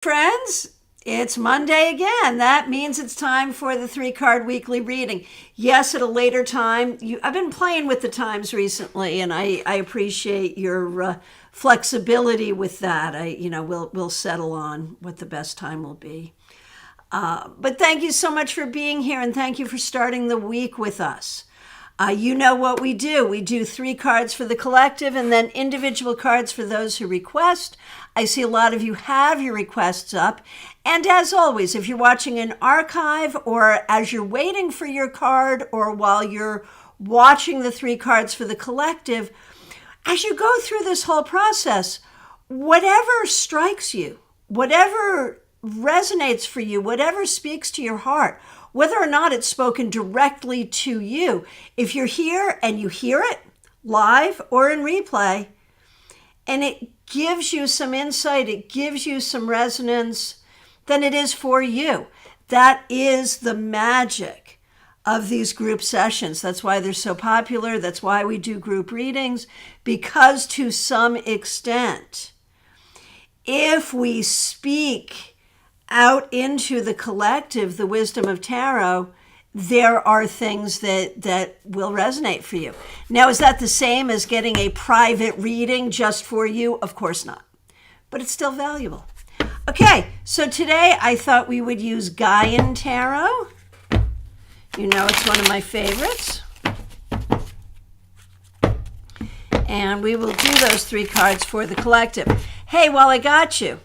Friends, it's Monday again. That means it's time for the 3-card weekly reading. Yes, at a later time. I've been playing with the times recently, and I appreciate your flexibility with that. We'll settle on what the best time will be. But thank you so much for being here, and thank you for starting the week with us. You know what we do. We do 3 cards for the collective and then individual cards for those who request. I see a lot of you have your requests up. And as always, if you're watching an archive or as you're waiting for your card or while you're watching the 3 cards for the collective, as you go through this whole process, whatever strikes you, whatever resonates for you, whatever speaks to your heart, whether or not it's spoken directly to you, if you're here and you hear it live or in replay, and it gives you some insight, it gives you some resonance, then it is for you. That is the magic of these group sessions. That's why they're so popular. That's why we do group readings, because to some extent, if we speak out into the collective, the wisdom of tarot, there are things that will resonate for you. Now, is that the same as getting a private reading just for you? Of course not, but it's still valuable. Okay, so today I thought we would use Gaian Tarot. You know, it's one of my favorites. And we will do those 3 cards for the collective. Hey, while I got you,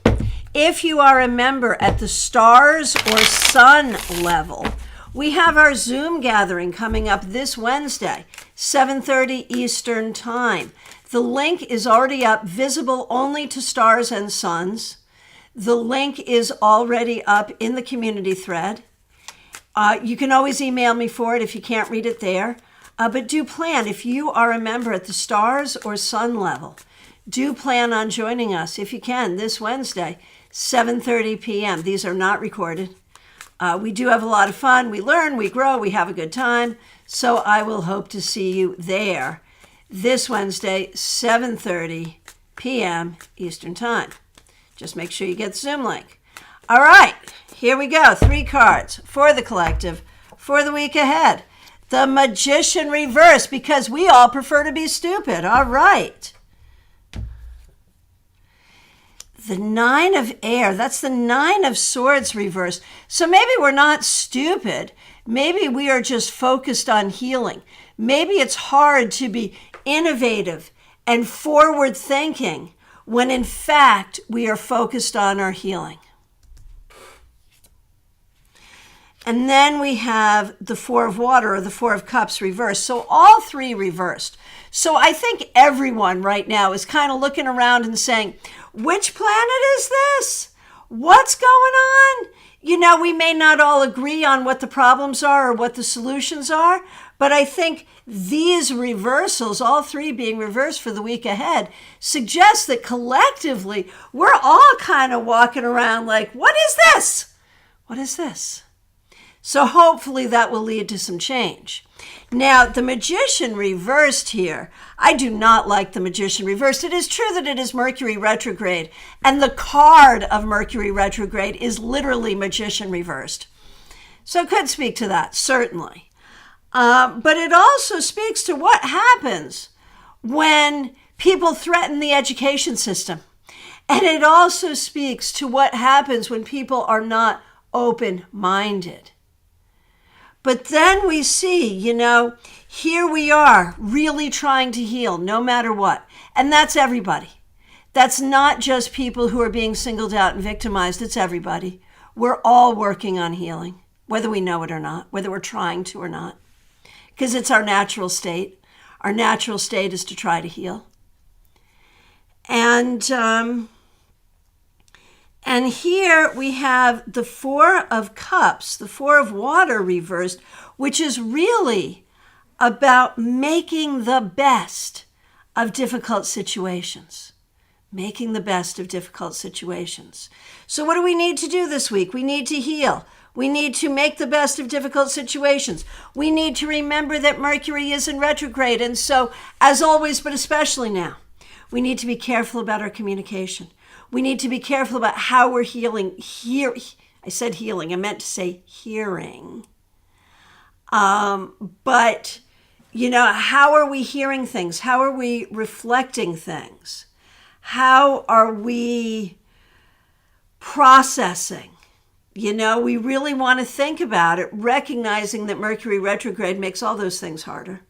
if you are a member at the stars or sun level, we have our Zoom gathering coming up this Wednesday, 7:30 Eastern Time. The link is already up, visible only to stars and suns. The link is already up in the community thread. You can always email me for it if you can't read it there. But do plan, if you are a member at the stars or sun level, do plan on joining us, if you can, this Wednesday, 7:30 p.m. These are not recorded. We do have a lot of fun. We learn, we grow, we have a good time. So I will hope to see you there this Wednesday, 7:30 p.m. Eastern Time. Just make sure you get the Zoom link. All right, here we go. 3 cards for the collective for the week ahead. The Magician reverse, because we all prefer to be stupid. All right. The 9 of air, that's the 9 of swords reversed. So maybe we're not stupid. Maybe we are just focused on healing. Maybe it's hard to be innovative and forward thinking when in fact we are focused on our healing. And then we have the 4 of water or the 4 of cups reversed. So all 3 reversed. So I think everyone right now is kind of looking around and saying, which planet is this? What's going on? You know, we may not all agree on what the problems are or what the solutions are, but I think these reversals, all 3 being reversed for the week ahead, suggest that collectively we're all kind of walking around like, what is this? What is this? So hopefully that will lead to some change. Now, the Magician reversed here. I do not like the Magician reversed. It is true that it is Mercury retrograde, and the card of Mercury retrograde is literally Magician reversed. So it could speak to that, certainly. But it also speaks to what happens when people threaten the education system. And it also speaks to what happens when people are not open-minded. But then we see, here we are really trying to heal no matter what. And that's everybody. That's not just people who are being singled out and victimized. It's everybody. We're all working on healing, whether we know it or not, whether we're trying to or not, because it's our natural state. Our natural state is to try to heal. And here we have the 4 of cups, the 4 of water reversed, which is really about making the best of difficult situations. Making the best of difficult situations. So what do we need to do this week? We need to heal. We need to make the best of difficult situations. We need to remember that Mercury is in retrograde. And so, as always, but especially now, we need to be careful about our communication. We need to be careful about how we're healing. I said healing, I meant to say hearing. But, how are we hearing things? How are we reflecting things? How are we processing? We really want to think about it, recognizing that Mercury retrograde makes all those things harder.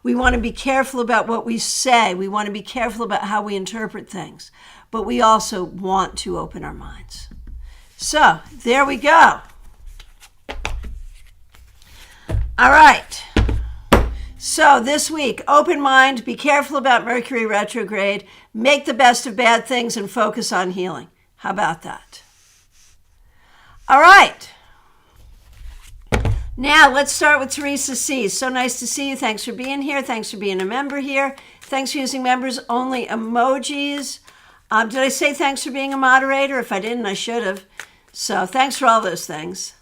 We want to be careful about what we say. We want to be careful about how we interpret things. But we also want to open our minds. So, there we go. All right. So this week, open mind, be careful about Mercury retrograde, make the best of bad things, and focus on healing. How about that? All right. Now, let's start with Teresa C. So nice to see you. Thanks for being here. Thanks for being a member here. Thanks for using members only emojis. Did I say thanks for being a moderator? If I didn't, I should have. So thanks for all those things.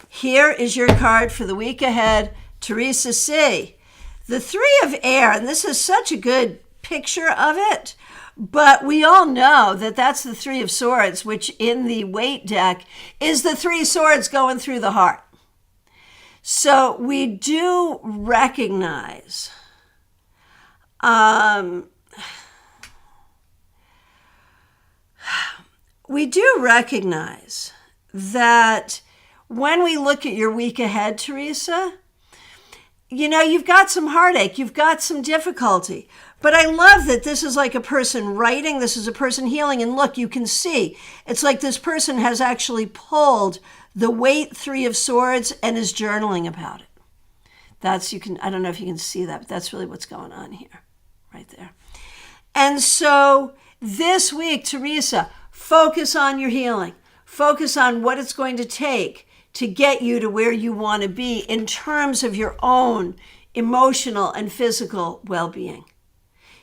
Here is your card for the week ahead, Teresa C. The Three of Air, and this is such a good picture of it, but we all know that that's the Three of Swords, which in the weight deck is the three swords going through the heart. So we do recognize that when we look at your week ahead, Teresa, you've got some heartache, you've got some difficulty. But I love that this is like a person writing, this is a person healing, and look, you can see, it's like this person has actually pulled the weight Three of Swords and is journaling about it. I don't know if you can see that, but that's really what's going on here, right there. And so this week, Teresa, focus on your healing. Focus on what it's going to take to get you to where you want to be in terms of your own emotional and physical well-being.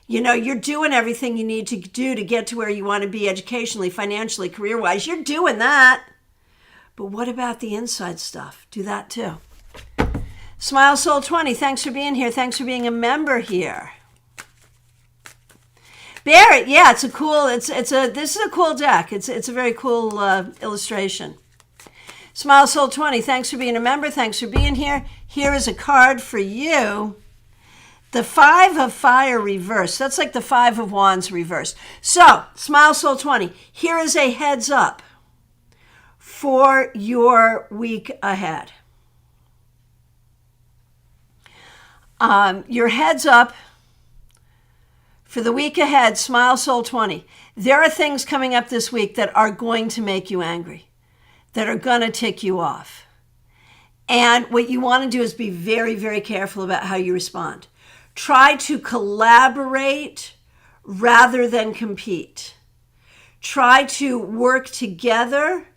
You're doing everything you need to do to get to where you want to be educationally, financially, career-wise. You're doing that. But what about the inside stuff? Do that too. Smile Soul 20, thanks for being here. Thanks for being a member here. Barrett, yeah, this is a cool deck. It's a very cool illustration. Smile Soul 20, thanks for being a member. Thanks for being here. Here is a card for you. The Five of Fire reverse. That's like the Five of Wands reverse. So, Smile Soul 20, here is a heads up for your week ahead. Your heads up for the week ahead, Smile Soul 20. There are things coming up this week that are going to make you angry, that are going to tick you off. And what you want to do is be very, very careful about how you respond. Try to collaborate rather than compete. Try to work together.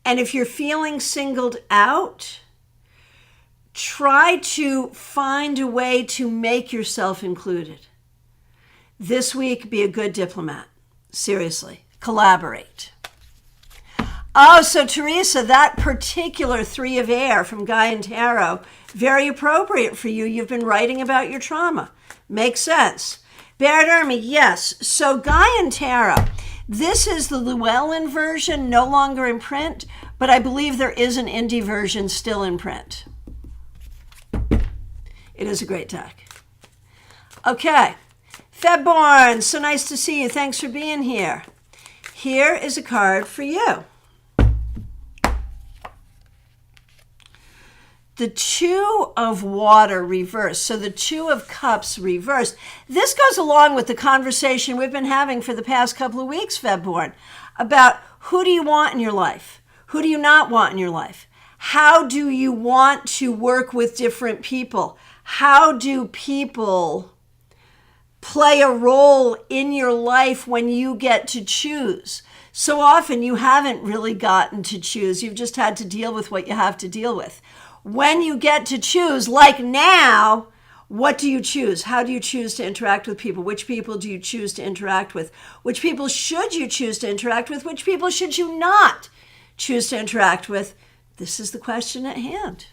And if you're feeling singled out, try to find a way to make yourself included. This week, be a good diplomat. Seriously, collaborate. Oh, so Teresa, that particular Three of Air from Gaian Tarot, very appropriate for you. You've been writing about your trauma. Makes sense. Barrett Ermy, yes. So Gaian Tarot, this is the Llewellyn version, no longer in print, but I believe there is an indie version still in print. It is a great deck. Okay. Febborn, so nice to see you. Thanks for being here. Here is a card for you. The Two of Water reversed. So the Two of Cups reversed. This goes along with the conversation we've been having for the past couple of weeks, Febborn, about who do you want in your life? Who do you not want in your life? How do you want to work with different people? How do people play a role in your life when you get to choose? So often you haven't really gotten to choose. You've just had to deal with what you have to deal with. When you get to choose, like now, what do you choose? How do you choose to interact with people? Which people do you choose to interact with? Which people should you choose to interact with? Which people should you not choose to interact with? This is the question at hand.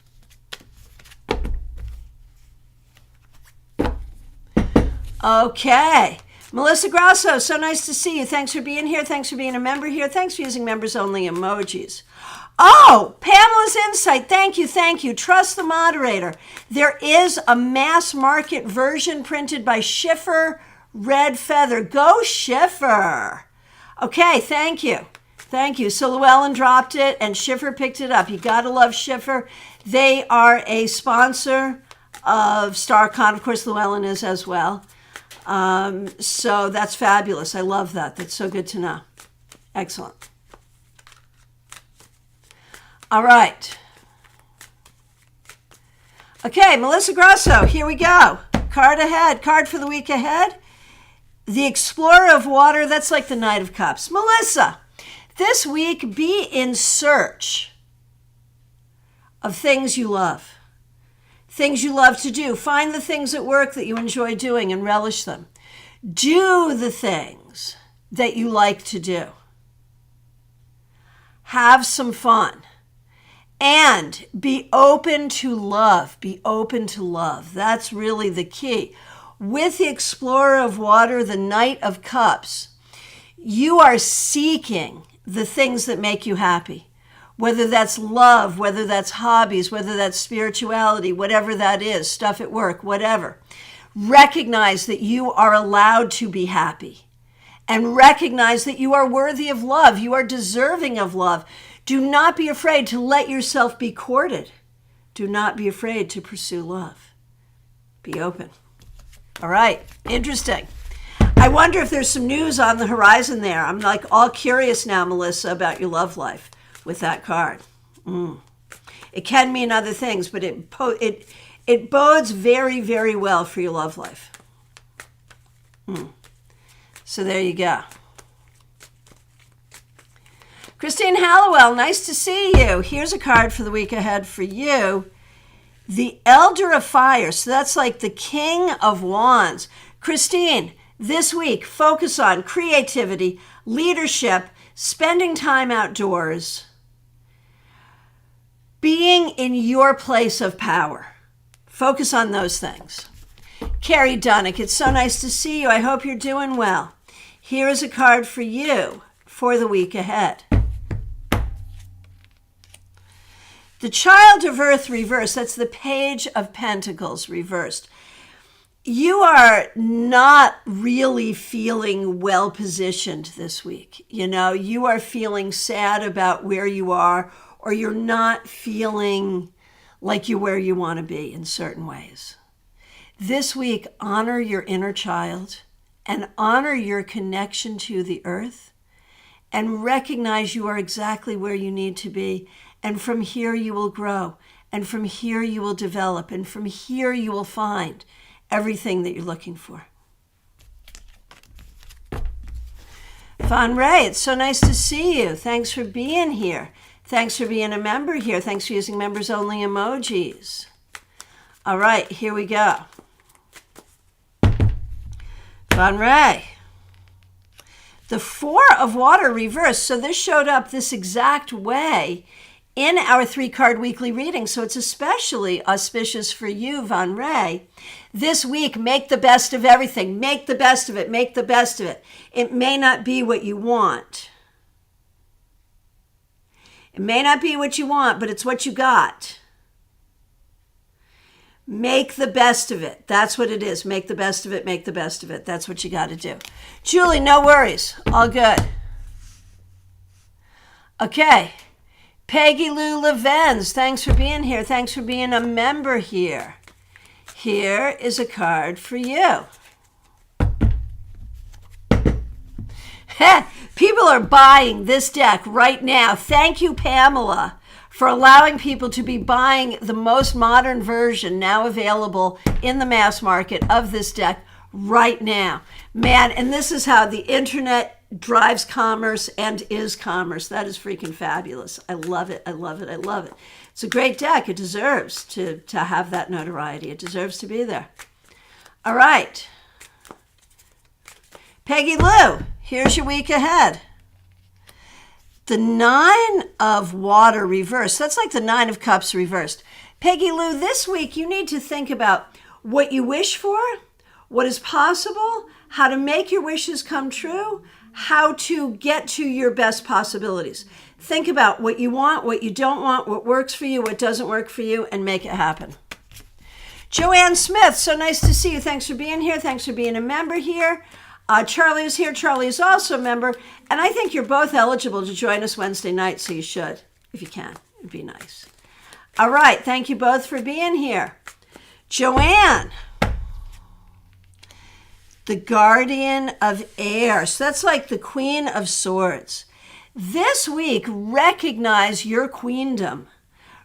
Okay. Melissa Grasso, so nice to see you. Thanks for being here. Thanks for being a member here. Thanks for using members only emojis. Oh, Pamela's Insight. Thank you, thank you. Trust the moderator. There is a mass market version printed by Schiffer Red Feather. Go Schiffer. Okay, thank you. Thank you. So Llewellyn dropped it and Schiffer picked it up. You gotta love Schiffer. They are a sponsor of StarCon. Of course, Llewellyn is as well. So that's fabulous. I love that. That's so good to know. Excellent. All right. Okay, Melissa Grasso, here we go. Card ahead. Card for the week ahead. The Explorer of Water. That's like the Knight of Cups. Melissa, this week be in search of things you love. Things you love to do. Find the things at work that you enjoy doing and relish them. Do the things that you like to do. Have some fun. And be open to love. Be open to love. That's really the key. With the Explorer of Water, the Knight of Cups, you are seeking the things that make you happy. Whether that's love, whether that's hobbies, whether that's spirituality, whatever that is, stuff at work, whatever. Recognize that you are allowed to be happy. And recognize that you are worthy of love. You are deserving of love. Do not be afraid to let yourself be courted. Do not be afraid to pursue love. Be open. All right, interesting. I wonder if there's some news on the horizon there. I'm like all curious now, Melissa, about your love life with that card. It can mean other things, but it bodes very, very well for your love life. So there you go. Christine Hallowell, nice to see you. Here's a card for the week ahead for you. The Elder of Fire. So that's like the King of Wands. Christine, this week, focus on creativity, leadership, spending time outdoors, being in your place of power. Focus on those things. Carrie Dunnick, it's so nice to see you. I hope you're doing well. Here is a card for you for the week ahead. The Child of Earth reversed, that's the Page of Pentacles reversed. You are not really feeling well positioned this week. You know, you are feeling sad about where you are, or you're not feeling like you're where you want to be in certain ways. This week, honor your inner child and honor your connection to the earth and recognize you are exactly where you need to be. And from here you will grow, and from here you will develop, and from here you will find everything that you're looking for. Von Ray, it's so nice to see you. Thanks for being here. Thanks for being a member here. Thanks for using members only emojis. All right, here we go. Von Ray. The Four of Water reversed. So this showed up this exact way in our 3-card weekly reading, so it's especially auspicious for you, Von Ray. This week, make the best of everything. Make the best of it. Make the best of it. It may not be what you want. It may not be what you want, but it's what you got. Make the best of it. That's what it is. Make the best of it. Make the best of it. That's what you got to do. Julie, no worries. All good. Okay. Peggy Lou Levens, thanks for being here. Thanks for being a member here. Here is a card for you. People are buying this deck right now. Thank you, Pamela, for allowing people to be buying the most modern version now available in the mass market of this deck right now. Man, and this is how the internet drives commerce and is commerce. That is freaking fabulous. I love it. I love it. I love it. It's a great deck. It deserves to have that notoriety. It deserves to be there. All right. Peggy Lou, here's your week ahead. The Nine of Water reversed. That's like the Nine of Cups reversed. Peggy Lou, this week you need to think about what you wish for, what is possible, how to make your wishes come true, how to get to your best possibilities. Think about what you want, what you don't want, what works for you, what doesn't work for you, and make it happen. Joanne Smith, so nice to see you. Thanks for being here. Thanks for being a member here. Charlie is here. Charlie is also a member. And I think you're both eligible to join us Wednesday night, so you should, if you can. It'd be nice. All right. Thank you both for being here. Joanne, the guardian of air. So that's like the Queen of Swords. This week, recognize your queendom.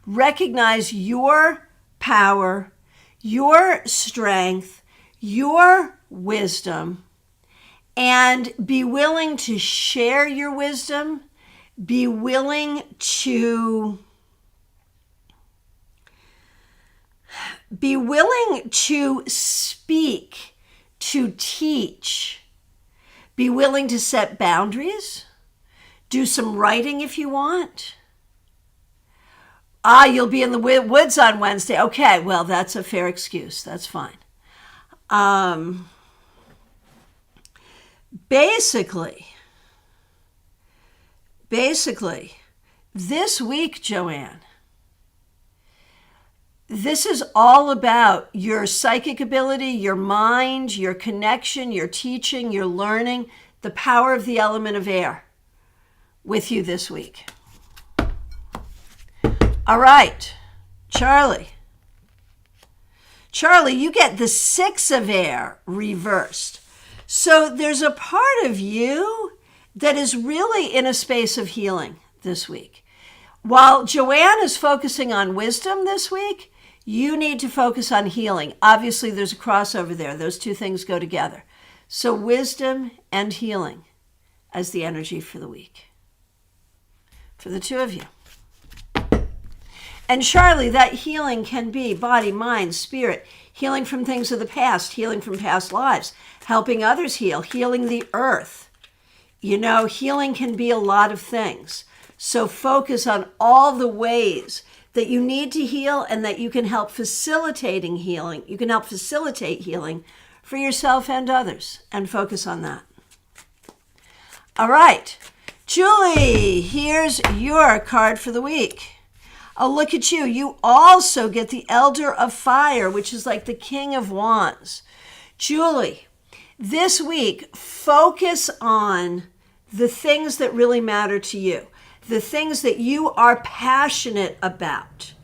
Recognize your power, your strength, your wisdom, and be willing to share your wisdom. Be willing to speak, to teach. Be willing to set boundaries. Do some writing if you want. You'll be in the woods on Wednesday. Okay, well, that's a fair excuse. That's fine. Basically, this week, Joanne, this is all about your psychic ability, your mind, your connection, your teaching, your learning, the power of the element of air with you this week. All right, Charlie. Charlie, you get the 6 of air reversed. So there's a part of you that is really in a space of healing this week. While Joanne is focusing on wisdom this week, you need to focus on healing. Obviously, there's a crossover there. Those two things go together. So wisdom and healing as the energy for the week. For the two of you. And Charlie, that healing can be body, mind, spirit, healing from things of the past, healing from past lives, helping others heal, healing the earth. You know, healing can be a lot of things. So focus on all the ways that you need to heal and that you can help facilitating healing. You can help facilitate healing for yourself and others, and focus on that. All right, Julie, here's your card for the week. Oh, look at you. You also get the Elder of Fire, which is like the King of Wands. Julie, this week, focus on the things that really matter to you, the things that you are passionate about.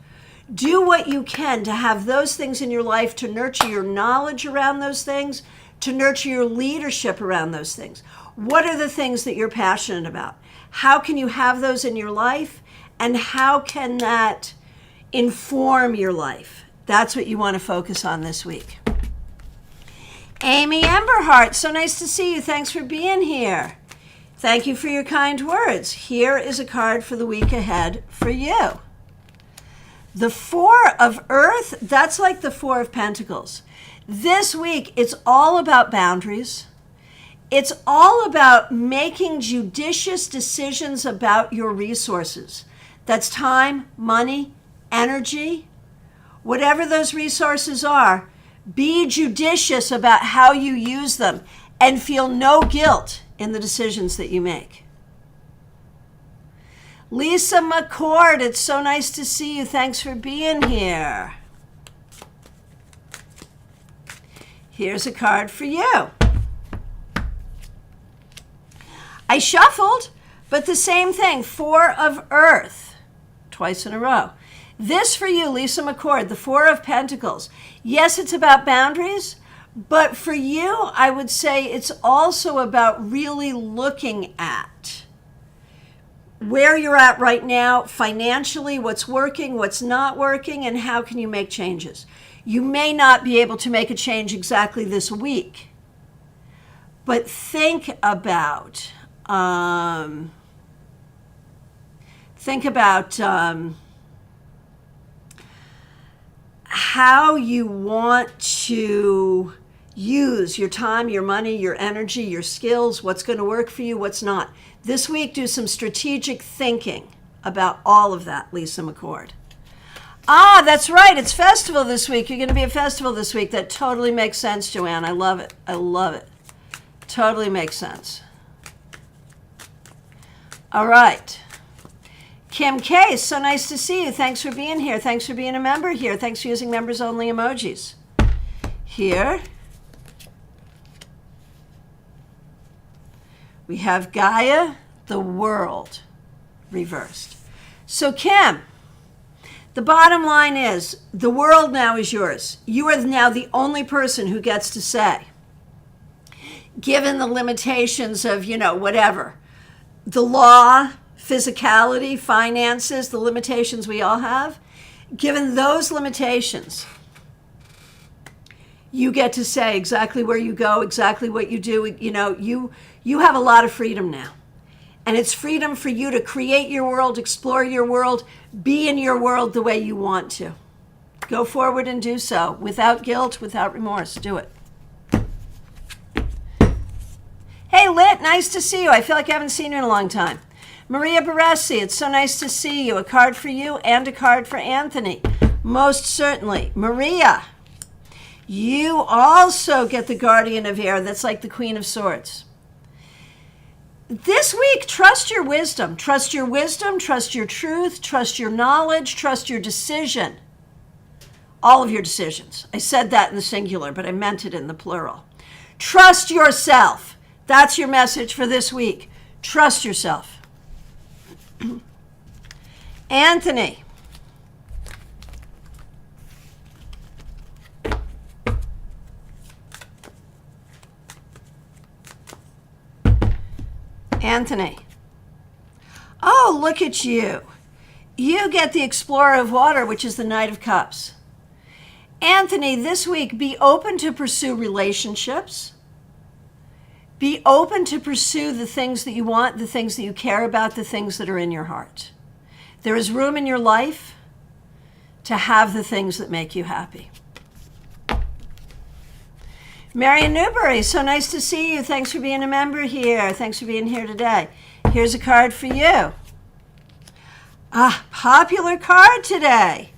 Do what you can to have those things in your life, to nurture your knowledge around those things, to nurture your leadership around those things. What are the things that you're passionate about? How can you have those in your life? And how can that inform your life? That's what you want to focus on this week. Amy Emberhart, so nice to see you. Thanks for being here. Thank you for your kind words. Here is a card for the week ahead for you. The 4 of Earth, that's like the 4 of Pentacles. This week, it's all about boundaries. It's all about making judicious decisions about your resources. That's time, money, energy, whatever those resources are. Be judicious about how you use them and feel no guilt in the decisions that you make. Lisa McCord, it's so nice to see you. Thanks for being here. Here's a card for you. I shuffled, but the same thing, 4 of Earth. Twice in a row. This for you, Lisa McCord, the 4 of Pentacles. Yes, it's about boundaries, but for you, I would say it's also about really looking at where you're at right now, financially, what's working, what's not working, and how can you make changes. You may not be able to make a change exactly this week, but think about how you want to use your time, your money, your energy, your skills, what's going to work for you, what's not. This week, do some strategic thinking about all of that, Lisa McCord. That's right. It's festival this week. You're going to be at festival this week. That totally makes sense, Joanne. I love it. I love it. Totally makes sense. All right. Kim K, so nice to see you. Thanks for being here. Thanks for being a member here. Thanks for using members-only emojis. Here, we have Gaia, the world, reversed. So Kim, the bottom line is, the world now is yours. You are now the only person who gets to say, given the limitations of, whatever, the law, physicality, finances, the limitations we all have, given those limitations, you get to say exactly where you go, exactly what you do. You have a lot of freedom now. And it's freedom for you to create your world, explore your world, be in your world the way you want to. Go forward and do so without guilt, without remorse. Do it. Hey, Lit, nice to see you. I feel like I haven't seen you in a long time. Maria Baresi, it's so nice to see you. A card for you and a card for Anthony. Most certainly. Maria, you also get the Guardian of Air. That's like the Queen of Swords. This week, trust your wisdom. Trust your wisdom, trust your truth, trust your knowledge, trust your decision. All of your decisions. I said that in the singular, but I meant it in the plural. Trust yourself. That's your message for this week. Trust yourself. Anthony. Anthony. Oh, look at you. You get the Explorer of Water, which is the Knight of Cups. Anthony, this week, be open to pursue relationships. Be open to pursue the things that you want, the things that you care about, the things that are in your heart. There is room in your life to have the things that make you happy. Marion Newberry, so nice to see you. Thanks for being a member here. Thanks for being here today. Here's a card for you. Popular card today.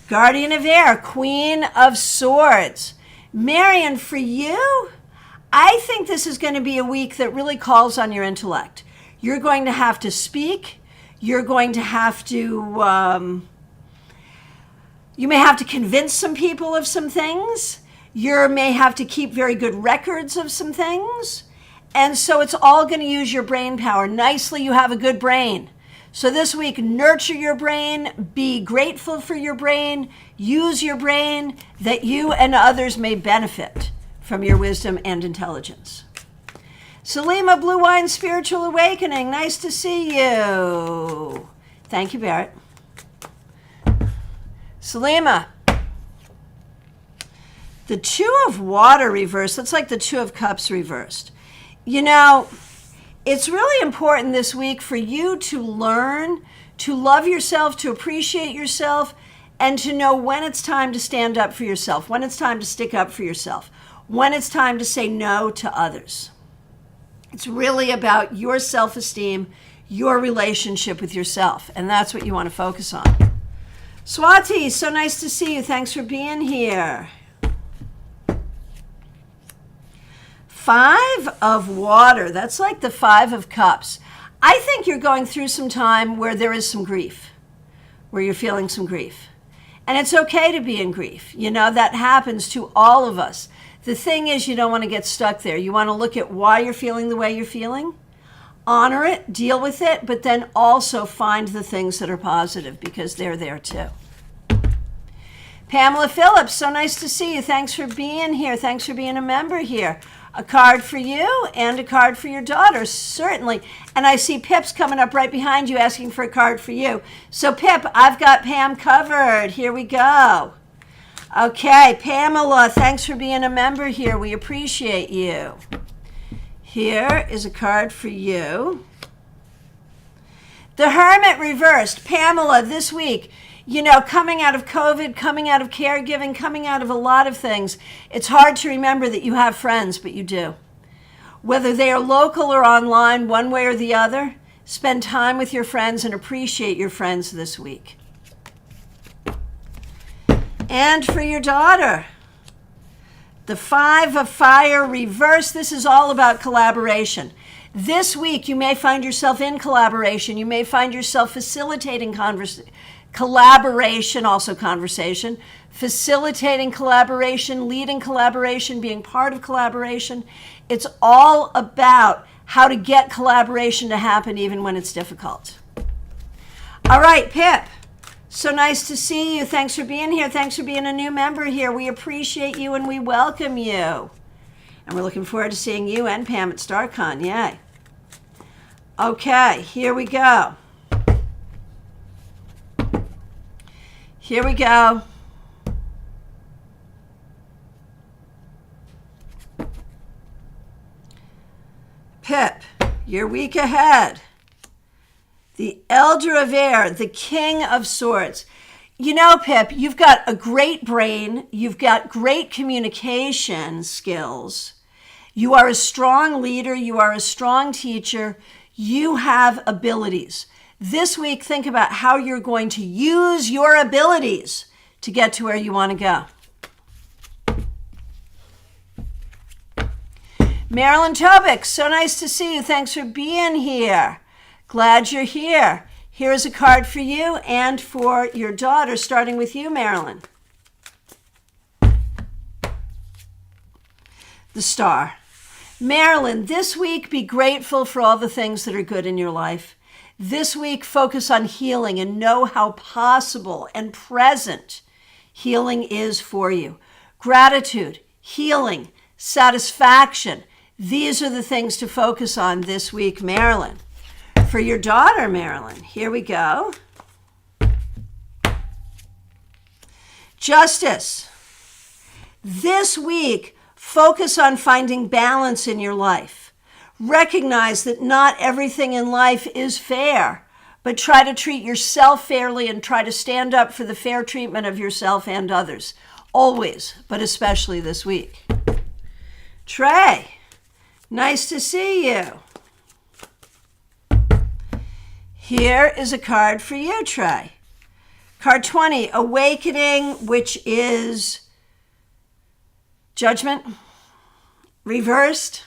Guardian of Air, Queen of Swords. Marion, for you, I think this is going to be a week that really calls on your intellect. You're going to have to speak. You're going to have to, you may have to convince some people of some things. You may have to keep very good records of some things. And so it's all going to use your brain power. Nicely, you have a good brain. So this week, nurture your brain, be grateful for your brain, use your brain that you and others may benefit from your wisdom and intelligence. Salima Blue Wine Spiritual Awakening, nice to see you. Thank you, Barrett. Salima. The Two of Water reversed, that's like the Two of Cups reversed. It's really important this week for you to learn to love yourself, to appreciate yourself, and to know when it's time to stand up for yourself, when it's time to stick up for yourself, when it's time to say no to others. It's really about your self-esteem, your relationship with yourself, and that's what you want to focus on. Swati, so nice to see you. Thanks for being here. Five of Water, that's like the Five of Cups. I think you're going through some time where there is some grief, where you're feeling some grief. And it's okay to be in grief. That happens to all of us. The thing is, you don't want to get stuck there. You want to look at why you're feeling the way you're feeling, honor it, deal with it, but then also find the things that are positive because they're there too. Pamela Phillips, so nice to see you. Thanks for being here. Thanks for being a member here. A card for you and a card for your daughter, certainly. And I see Pip's coming up right behind you asking for a card for you. So Pip, I've got Pam covered. Here we go. Okay, Pamela, thanks for being a member here. We appreciate you. Here is a card for you. The Hermit reversed. Pamela, this week, coming out of COVID, coming out of caregiving, coming out of a lot of things, it's hard to remember that you have friends, but you do. Whether they are local or online, one way or the other, spend time with your friends and appreciate your friends this week. And for your daughter, The 5 of Fire reverse. This is all about collaboration. This week, you may find yourself in collaboration. You may find yourself facilitating collaboration, also conversation, facilitating collaboration, leading collaboration, being part of collaboration. It's all about how to get collaboration to happen even when it's difficult. All right, Pip. So nice to see you. Thanks for being here. Thanks for being a new member here. We appreciate you and we welcome you. And we're looking forward to seeing you and Pam at StarCon. Yay. Okay, here we go. Here we go. Pip, your week ahead. The Elder of Air, the King of Swords. You know, Pip, you've got a great brain. You've got great communication skills. You are a strong leader. You are a strong teacher. You have abilities. This week, think about how you're going to use your abilities to get to where you want to go. Marilyn Tobik, so nice to see you. Thanks for being here. Glad you're here. Here's a card for you and for your daughter, starting with you, Marilyn. The Star. Marilyn, this week be grateful for all the things that are good in your life. This week focus on healing and know how possible and present healing is for you. Gratitude, healing, satisfaction. These are the things to focus on this week, Marilyn. For your daughter, Marilyn, here we go. Justice. This week, focus on finding balance in your life. Recognize that not everything in life is fair, but try to treat yourself fairly and try to stand up for the fair treatment of yourself and others. Always, but especially this week. Trey, nice to see you. Here is a card for you, Trey. Card 20, Awakening, which is Judgment, reversed.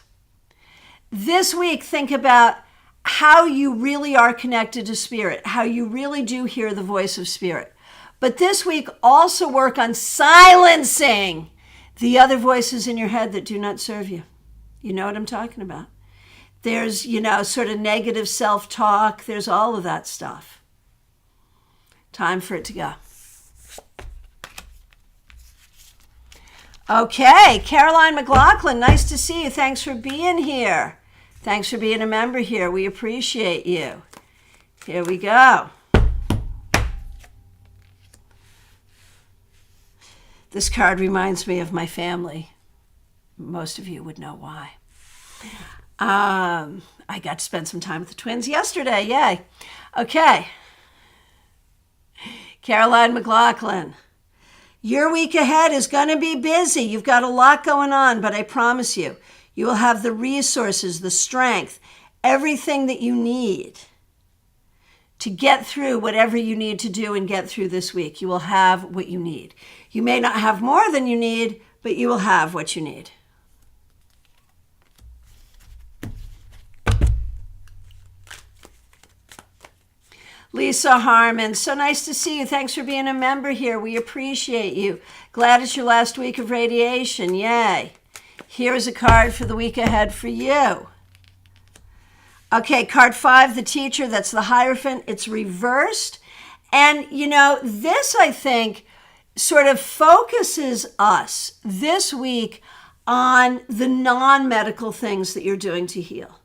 This week, think about how you really are connected to Spirit, how you really do hear the voice of Spirit. But this week, also work on silencing the other voices in your head that do not serve you. You know what I'm talking about. There's, sort of negative self-talk. There's all of that stuff. Time for it to go. Okay, Caroline McLaughlin, nice to see you. Thanks for being here. Thanks for being a member here. We appreciate you. Here we go. This card reminds me of my family. Most of you would know why. I got to spend some time with the twins yesterday. Yay. Okay. Caroline McLaughlin. Your week ahead is going to be busy. You've got a lot going on, but I promise you, you will have the resources, the strength, everything that you need to get through whatever you need to do and get through this week. You will have what you need. You may not have more than you need, but you will have what you need. Lisa Harmon, so nice to see you. Thanks for being a member here. We appreciate you. Glad it's your last week of radiation. Yay. Here's a card for the week ahead for you. Okay, card 5, the Teacher. That's the Hierophant. It's reversed. And, this, I think, sort of focuses us this week on the non-medical things that you're doing to heal,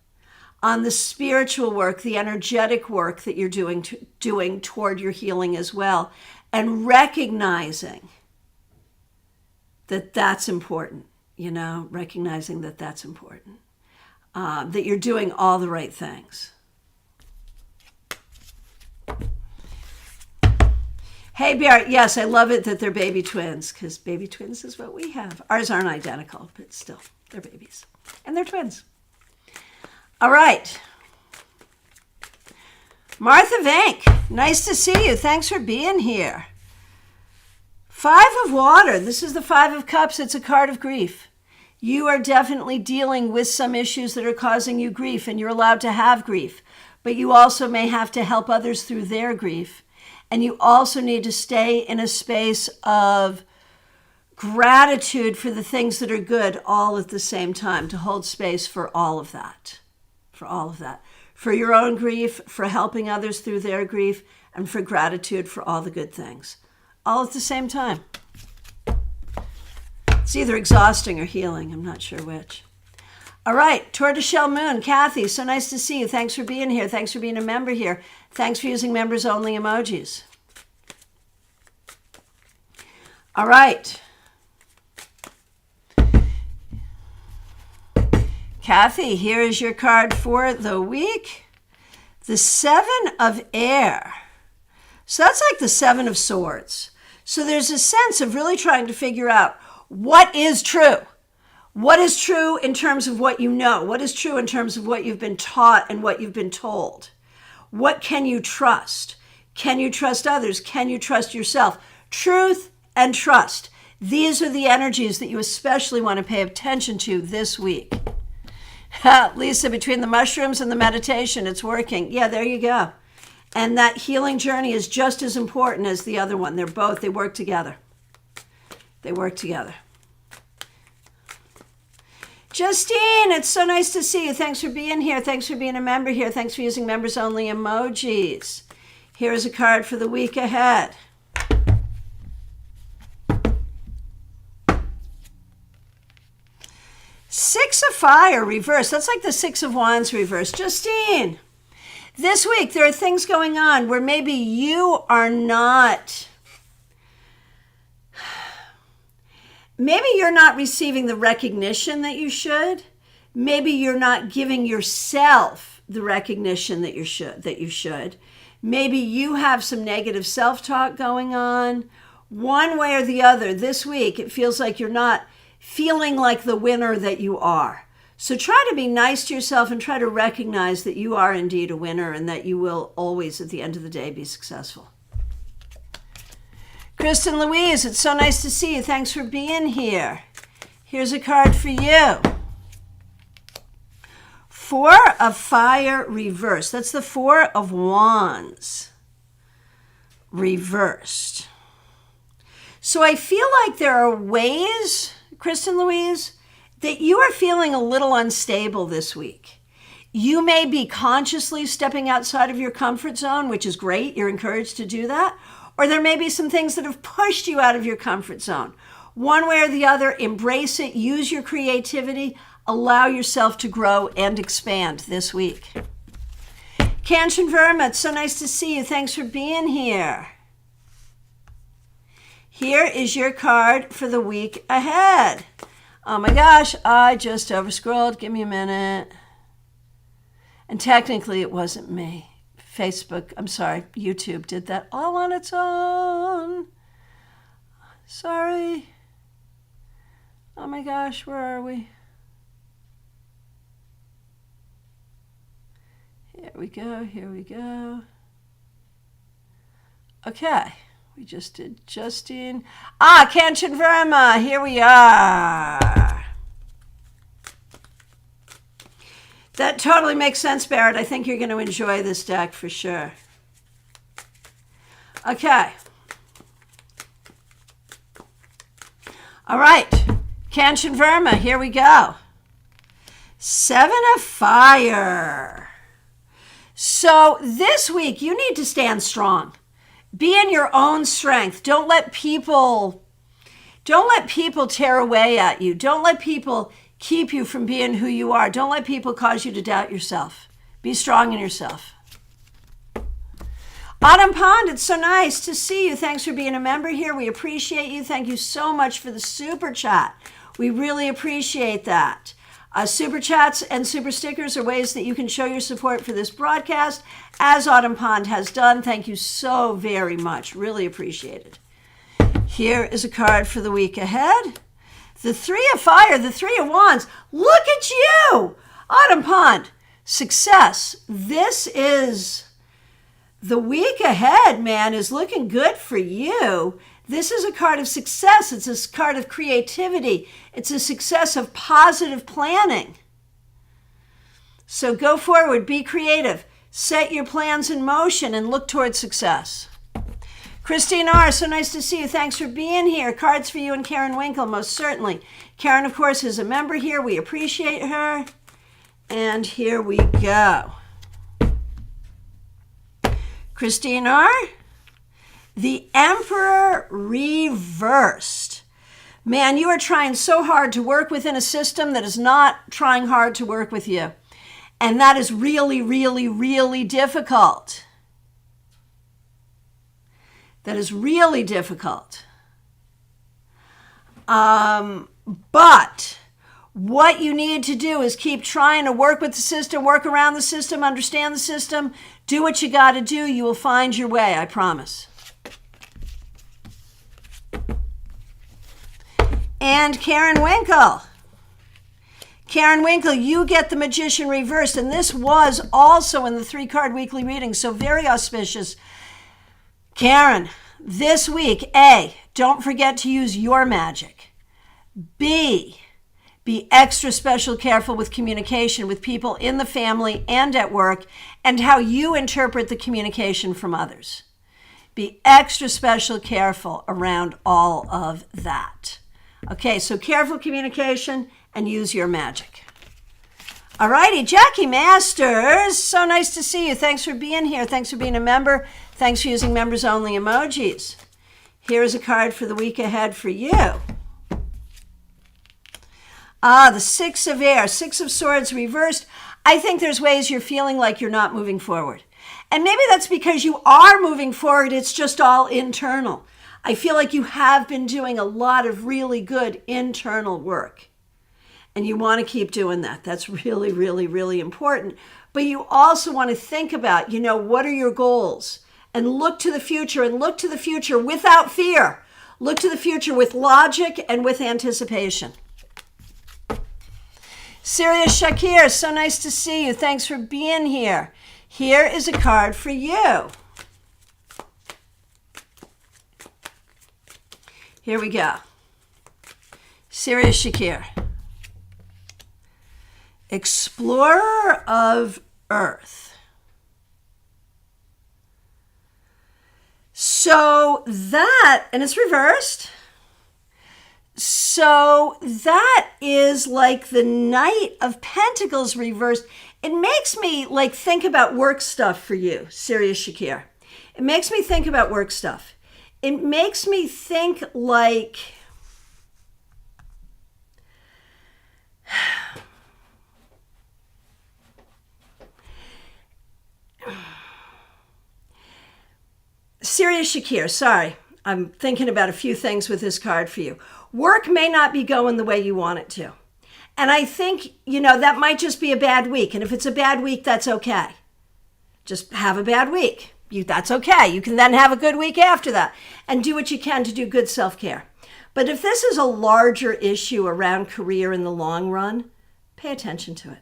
on the spiritual work, the energetic work that you're doing toward your healing as well, and recognizing that that's important, recognizing that that's important, that you're doing all the right things. Hey, Barrett, yes, I love it that they're baby twins, because baby twins is what we have. Ours aren't identical, but still, they're babies. And they're twins. All right. Martha Vank, nice to see you. Thanks for being here. Five of Water. This is the Five of Cups. It's a card of grief. You are definitely dealing with some issues that are causing you grief, and you're allowed to have grief. But you also may have to help others through their grief. And you also need to stay in a space of gratitude for the things that are good all at the same time, to hold space for all of that. For all of that. For your own grief, for helping others through their grief, and for gratitude for all the good things. All at the same time. It's either exhausting or healing. I'm not sure which. All right, Tortoiseshell Moon. Kathy, so nice to see you. Thanks for being here. Thanks for being a member here. Thanks for using members-only emojis. All right. Kathy, here is your card for the week. The Seven of Air. So that's like the Seven of Swords. So there's a sense of really trying to figure out what is true. What is true in terms of what you know? What is true in terms of what you've been taught and what you've been told? What can you trust? Can you trust others? Can you trust yourself? Truth and trust. These are the energies that you especially want to pay attention to this week. Lisa, between the mushrooms and the meditation, it's working. Yeah, there you go. And that healing journey is just as important as the other one. They work together. They work together. Justine, it's so nice to see you. Thanks for being here. Thanks for being a member here. Thanks for using members-only emojis. Here's a card for the week ahead. Six of Fire reverse. That's like the Six of Wands reverse. Justine, this week there are things going on where maybe you are not... Maybe you're not receiving the recognition that you should. Maybe you're not giving yourself the recognition that you should. Maybe you have some negative self-talk going on. One way or the other, this week, it feels like you're not feeling like the winner that you are. So try to be nice to yourself and try to recognize that you are indeed a winner and that you will always, at the end of the day, be successful. Kristen Louise, it's so nice to see you. Thanks for being here. Here's a card for you. Four of Fire reversed. That's the Four of Wands reversed. So I feel like there are ways, Kristen Louise, that you are feeling a little unstable this week. You may be consciously stepping outside of your comfort zone, which is great. You're encouraged to do that. Or there may be some things that have pushed you out of your comfort zone. One way or the other, embrace it, use your creativity, allow yourself to grow and expand this week. Cancun Verma, it's so nice to see you. Thanks for being here. Here is your card for the week ahead. Oh my gosh, I just overscrolled. Give me a minute. And technically it wasn't me. YouTube did that all on its own. Sorry. Oh my gosh, where are we? Here we go. Okay, we just did Justine. Cancun Verma, here we are. That totally makes sense, Barrett. I think you're going to enjoy this deck for sure. Okay. All right. Cancun Verma, here we go. Seven of Fire. So this week, you need to stand strong. Be in your own strength. Don't let people tear away at you. Don't let people keep you from being who you are. Don't let people cause you to doubt yourself. Be strong in yourself. Autumn Pond, it's so nice to see you. Thanks for being a member here. We appreciate you. Thank you so much for the super chat. We really appreciate that. Super chats and super stickers are ways that you can show your support for this broadcast, as Autumn Pond has done. Thank you so very much. Really appreciate it. Here is a card for the week ahead. The Three of Fire, the Three of Wands. Look at you, Autumn Pond. Success. This is The week ahead, man, is looking good for you. This is a card of success. It's a card of creativity. It's a success of positive planning. So go forward, be creative, set your plans in motion, and look towards success. Christine R., so nice to see you. Thanks for being here. Cards for you and Karen Winkle, most certainly. Karen, of course, is a member here. We appreciate her. And here we go. Christine R., the Emperor reversed. Man, you are trying so hard to work within a system that is not trying hard to work with you. And that is really, really, really difficult. That is really difficult. But what you need to do is keep trying to work with the system, work around the system, understand the system, do what you got to do. You will find your way, I promise. And Karen Winkle. Karen Winkle, you get the Magician reversed, and this was also in the 3-card weekly reading, so very auspicious. Karen, this week, A, don't forget to use your magic. B, be extra special careful with communication with people in the family and at work and how you interpret the communication from others. Be extra special careful around all of that. Okay, so careful communication and use your magic. All righty, Jackie Masters, so nice to see you. Thanks for being here. Thanks for being a member. Thanks for using members-only emojis. Here's a card for the week ahead for you. The 6 of Air, 6 of Swords reversed. I think there's ways you're feeling like you're not moving forward. And maybe that's because you are moving forward. It's just all internal. I feel like you have been doing a lot of really good internal work. And you want to keep doing that. That's really, really, really important. But you also want to think about, what are your goals? And look to the future, and look to the future without fear. Look to the future with logic and with anticipation. Sirius Shakir, so nice to see you. Thanks for being here. Here is a card for you. Here we go. Sirius Shakir. Explorer of Earth. So that, and it's reversed. So that is like the Knight of Pentacles reversed. It makes me think about work stuff for you, Sirius Shakir. It makes me think about work stuff. It makes me think like Sirius Shakir, sorry. I'm thinking about a few things with this card for you. Work may not be going the way you want it to. And I think, that might just be a bad week. And if it's a bad week, that's okay. Just have a bad week. That's okay. You can then have a good week after that and do what you can to do good self-care. But if this is a larger issue around career in the long run, pay attention to it.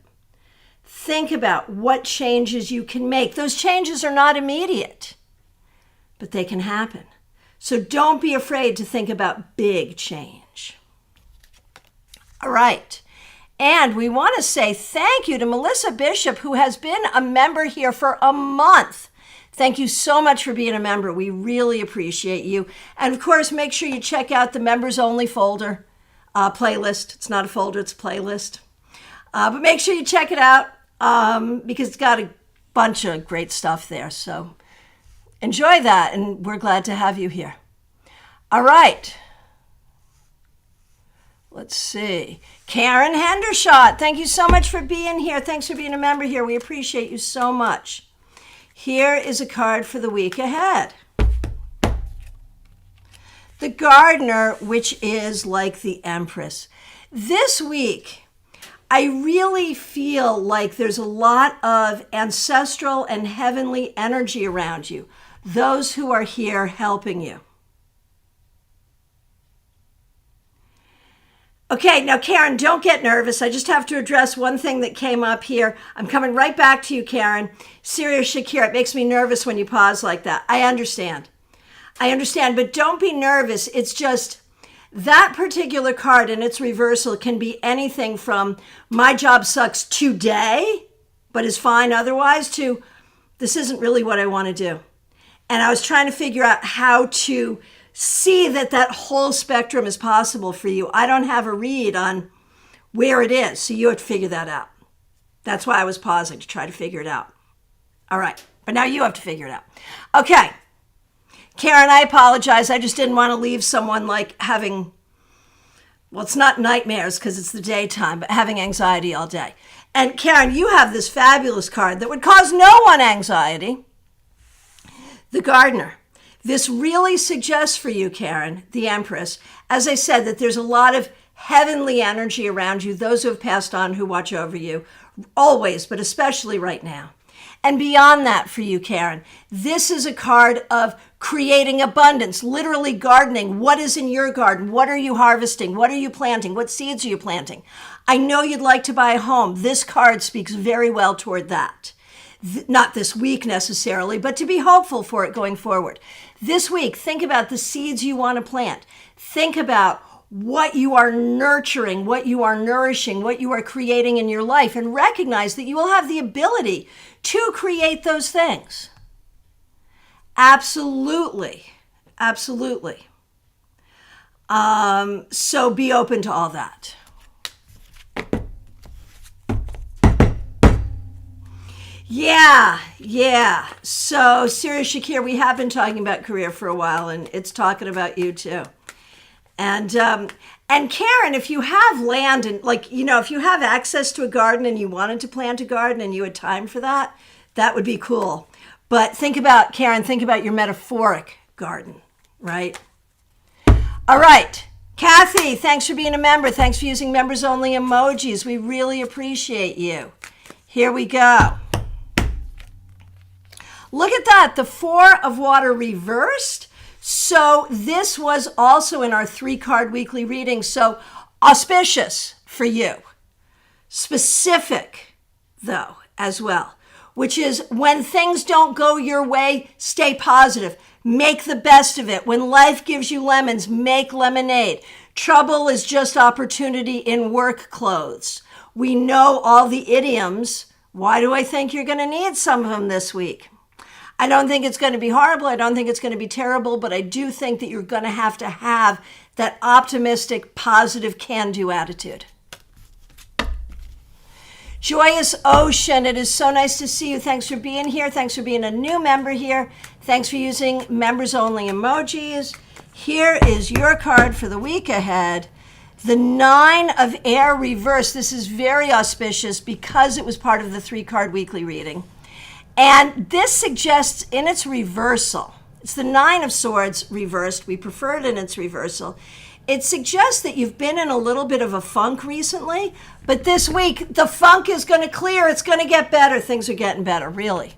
Think about what changes you can make. Those changes are not immediate, but they can happen. So don't be afraid to think about big change. All right. And we want to say thank you to Melissa Bishop, who has been a member here for a month. Thank you so much for being a member. We really appreciate you. And of course, make sure you check out the members only folder playlist. It's not a folder, it's a playlist. But make sure you check it out because it's got a bunch of great stuff there. So enjoy that, and we're glad to have you here. All right. Let's see. Karen Hendershot, thank you so much for being here. Thanks for being a member here. We appreciate you so much. Here is a card for the week ahead. The Gardener, which is like the Empress. This week, I really feel like there's a lot of ancestral and heavenly energy around you. Those who are here helping you. Okay, now Karen, don't get nervous. I just have to address one thing that came up here. I'm coming right back to you, Karen. Siri Shakir, it makes me nervous when you pause like that. I understand, but don't be nervous. It's just that particular card and its reversal can be anything from my job sucks today, but is fine otherwise, to this isn't really what I want to do. And I was trying to figure out how to see that whole spectrum is possible for you. I don't have a read on where it is, so you have to figure that out. That's why I was pausing, to try to figure it out. All right, but now you have to figure it out. Okay, Karen, I apologize. I just didn't want to leave someone like having, well, it's not nightmares because it's the daytime, but having anxiety all day. And Karen, you have this fabulous card that would cause no one anxiety, the Gardener. This really suggests for you, Karen, the Empress, as I said, that there's a lot of heavenly energy around you, those who have passed on who watch over you, always, but especially right now. And beyond that for you, Karen, this is a card of creating abundance, literally gardening. What is in your garden? What are you harvesting? What are you planting? What seeds are you planting? I know you'd like to buy a home. This card speaks very well toward that. Not this week necessarily, but to be hopeful for it going forward. This week, think about the seeds you want to plant. Think about what you are nurturing, what you are nourishing, what you are creating in your life, and recognize that you will have the ability to create those things. Absolutely. Absolutely. So be open to all that. Yeah. So, Siri Shakir, we have been talking about career for a while, and it's talking about you too. And Karen, if you have land and if you have access to a garden and you wanted to plant a garden and you had time for that, that would be cool. But Karen, think about your metaphoric garden, right? All right. Kathy, thanks for being a member. Thanks for using members only emojis. We really appreciate you. Here we go. Look at that, the Four of Water reversed. So this was also in our 3-card weekly reading. So auspicious for you. Specific, though, as well, which is when things don't go your way, stay positive. Make the best of it. When life gives you lemons, make lemonade. Trouble is just opportunity in work clothes. We know all the idioms. Why do I think you're going to need some of them this week? I don't think it's going to be horrible. I don't think it's going to be terrible, but I do think that you're going to have that optimistic, positive, can-do attitude. Joyous Ocean, it is so nice to see you. Thanks for being here. Thanks for being a new member here. Thanks for using members only emojis. Here is your card for the week ahead. The 9 of Air reversed. This is very auspicious because it was part of the 3-card weekly reading. And this suggests in its reversal, it's the 9 of Swords reversed. We prefer it in its reversal. It suggests that you've been in a little bit of a funk recently, but this week the funk is going to clear. It's going to get better. Things are getting better, really.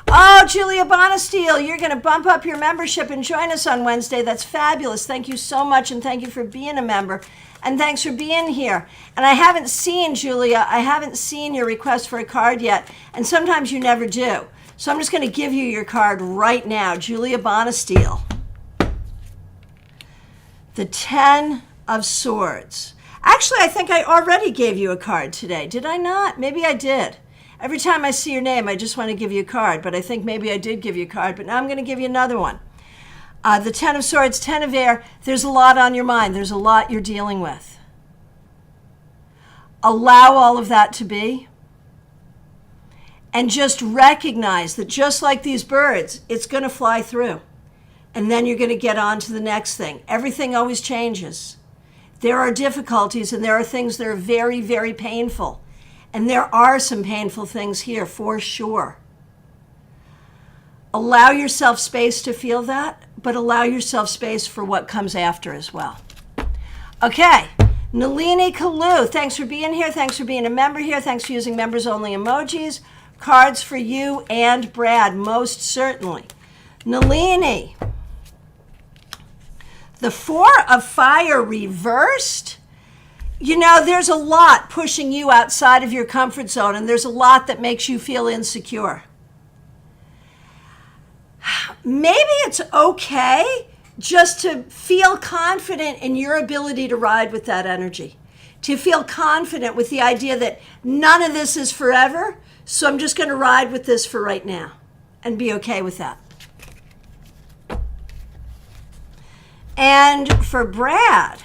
Oh, Julia Bonastile, you're going to bump up your membership and join us on Wednesday. That's fabulous. Thank you so much, and thank you for being a member. And thanks for being here. And I haven't seen, Julia, your request for a card yet. And sometimes you never do. So I'm just going to give you your card right now. Julia Bonastile. The 10 of Swords. Actually, I think I already gave you a card today. Did I not? Maybe I did. Every time I see your name, I just want to give you a card. But I think maybe I did give you a card. But now I'm going to give you another one. The 10 of Swords, 10 of Air, there's a lot on your mind. There's a lot you're dealing with. Allow all of that to be. And just recognize that just like these birds, it's going to fly through. And then you're going to get on to the next thing. Everything always changes. There are difficulties and there are things that are very, very painful. And there are some painful things here for sure. Allow yourself space to feel that, but allow yourself space for what comes after as well. Okay, Nalini Kalu, thanks for being here. Thanks for being a member here. Thanks for using members only emojis. Cards for you and Brad, most certainly. Nalini, The Four of Fire reversed. You know, there's a lot pushing you outside of your comfort zone, and there's a lot that makes you feel insecure. Maybe it's okay just to feel confident in your ability to ride with that energy, to feel confident with the idea that none of this is forever, so I'm just going to ride with this for right now and be okay with that. And for Brad,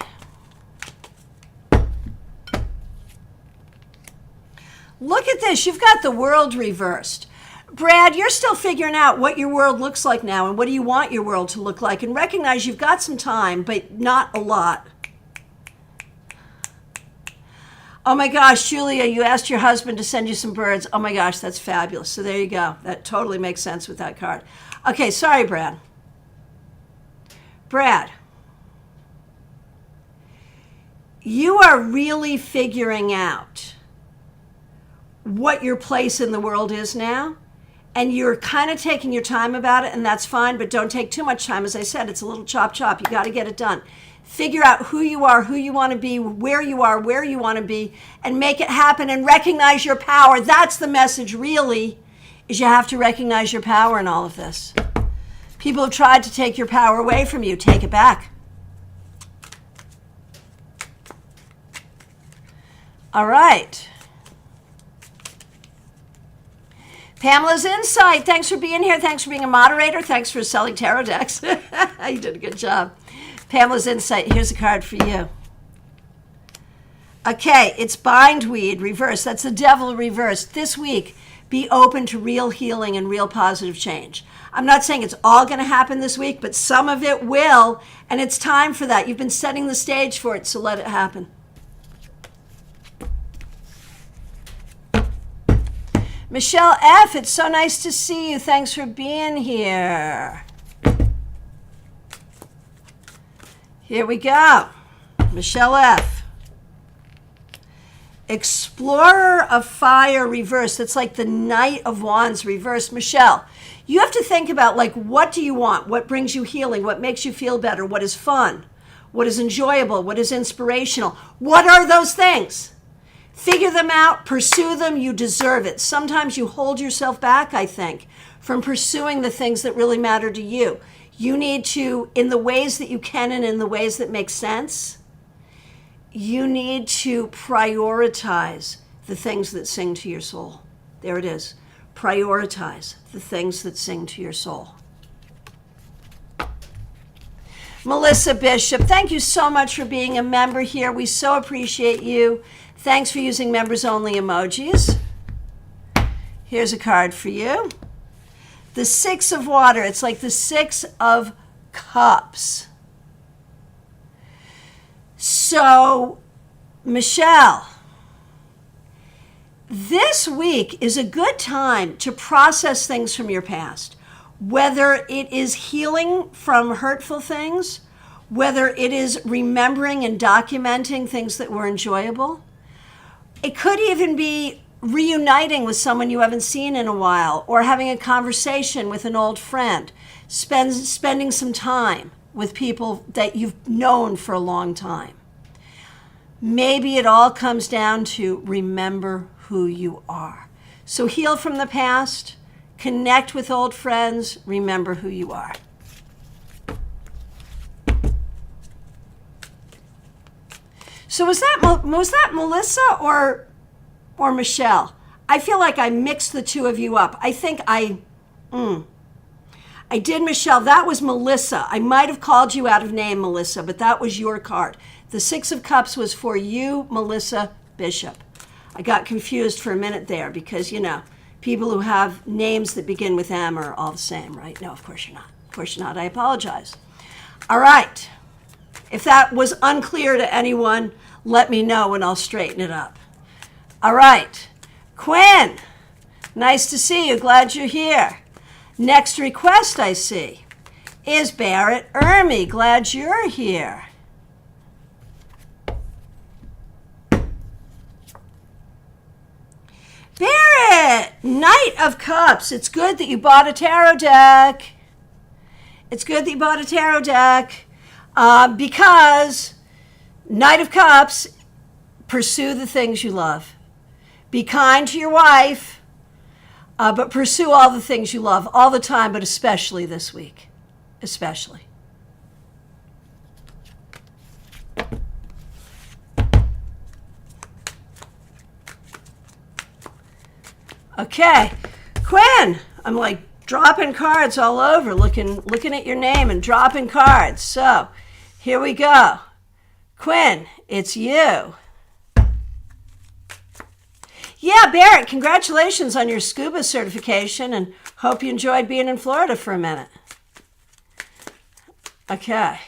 look at this. You've got the World reversed. Brad, you're still figuring out what your world looks like now and what do you want your world to look like, and recognize you've got some time, but not a lot. Oh my gosh, Julia, you asked your husband to send you some birds. Oh my gosh, that's fabulous. So there you go. That totally makes sense with that card. Okay, sorry, Brad. Brad, you are really figuring out what your place in the world is now, and you're kind of taking your time about it, and that's fine, but don't take too much time. As I said, it's a little chop. You got to get it done. Figure out who you are, who you want to be, where you are, where you want to be, and make it happen and recognize your power. That's the message, really, is you have to recognize your power in all of this. People have tried to take your power away from you. Take it back. All right. Pamela's Insight, thanks for being here. Thanks for being a moderator. Thanks for selling tarot decks. You did a good job. Pamela's Insight, here's a card for you. Okay, it's Bindweed reversed. That's the Devil reversed. This week, be open to real healing and real positive change. I'm not saying it's all going to happen this week, but some of it will, and it's time for that. You've been setting the stage for it, so let it happen. Michelle F., it's so nice to see you. Thanks for being here. Here we go. Michelle F. Explorer of Fire reversed. It's like the Knight of Wands reversed. Michelle, you have to think about, like, what do you want? What brings you healing? What makes you feel better? What is fun? What is enjoyable? What is inspirational? What are those things? Figure them out, pursue them, you deserve it. Sometimes you hold yourself back, I think, from pursuing the things that really matter to you. You need to, in the ways that you can and in the ways that make sense, you need to prioritize the things that sing to your soul. There it is. Prioritize the things that sing to your soul. Melissa Bishop, thank you so much for being a member here. We so appreciate you. Thanks for using members-only emojis. Here's a card for you. The Six of Water. It's like the Six of Cups. So, Michelle, this week is a good time to process things from your past. Whether it is healing from hurtful things, whether it is remembering and documenting things that were enjoyable. It could even be reuniting with someone you haven't seen in a while, or having a conversation with an old friend, spending some time with people that you've known for a long time. Maybe it all comes down to remember who you are. So heal from the past, connect with old friends, remember who you are. So was that Melissa or Michelle? I feel like I mixed the two of you up. I think I did Michelle. That was Melissa. I might have called you out of name, Melissa, but that was your card. The Six of Cups was for you, Melissa Bishop. I got confused for a minute there because, you know, people who have names that begin with M are all the same, right? No, of course you're not. Of course you're not. I apologize. All right. If that was unclear to anyone, let me know and I'll straighten it up. All right. Quinn, nice to see you. Glad you're here. Next request I see is Barrett Ermy. Glad you're here. Barrett, Knight of Cups. It's good that you bought a tarot deck. It's good that you bought a tarot deck. Because Knight of Cups, pursue the things you love. Be kind to your wife, but pursue all the things you love all the time, but especially this week. Especially. Okay, Quinn, I'm like dropping cards all over, looking at your name and dropping cards. So here we go. Quinn, it's you. Yeah, Barrett, congratulations on your scuba certification and hope you enjoyed being in Florida for a minute. Okay.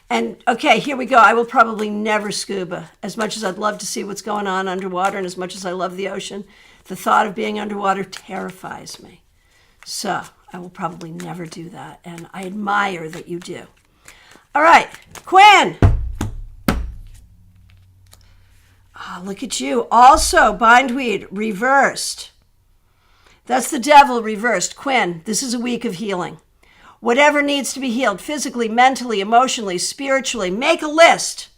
And okay, here we go. I will probably never scuba. As much as I'd love to see what's going on underwater and as much as I love the ocean, the thought of being underwater terrifies me. So I will probably never do that. And I admire that you do. All right, Quinn. Oh, look at you. Also, bindweed reversed. That's the devil reversed. Quinn, this is a week of healing. Whatever needs to be healed, physically, mentally, emotionally, spiritually, make a list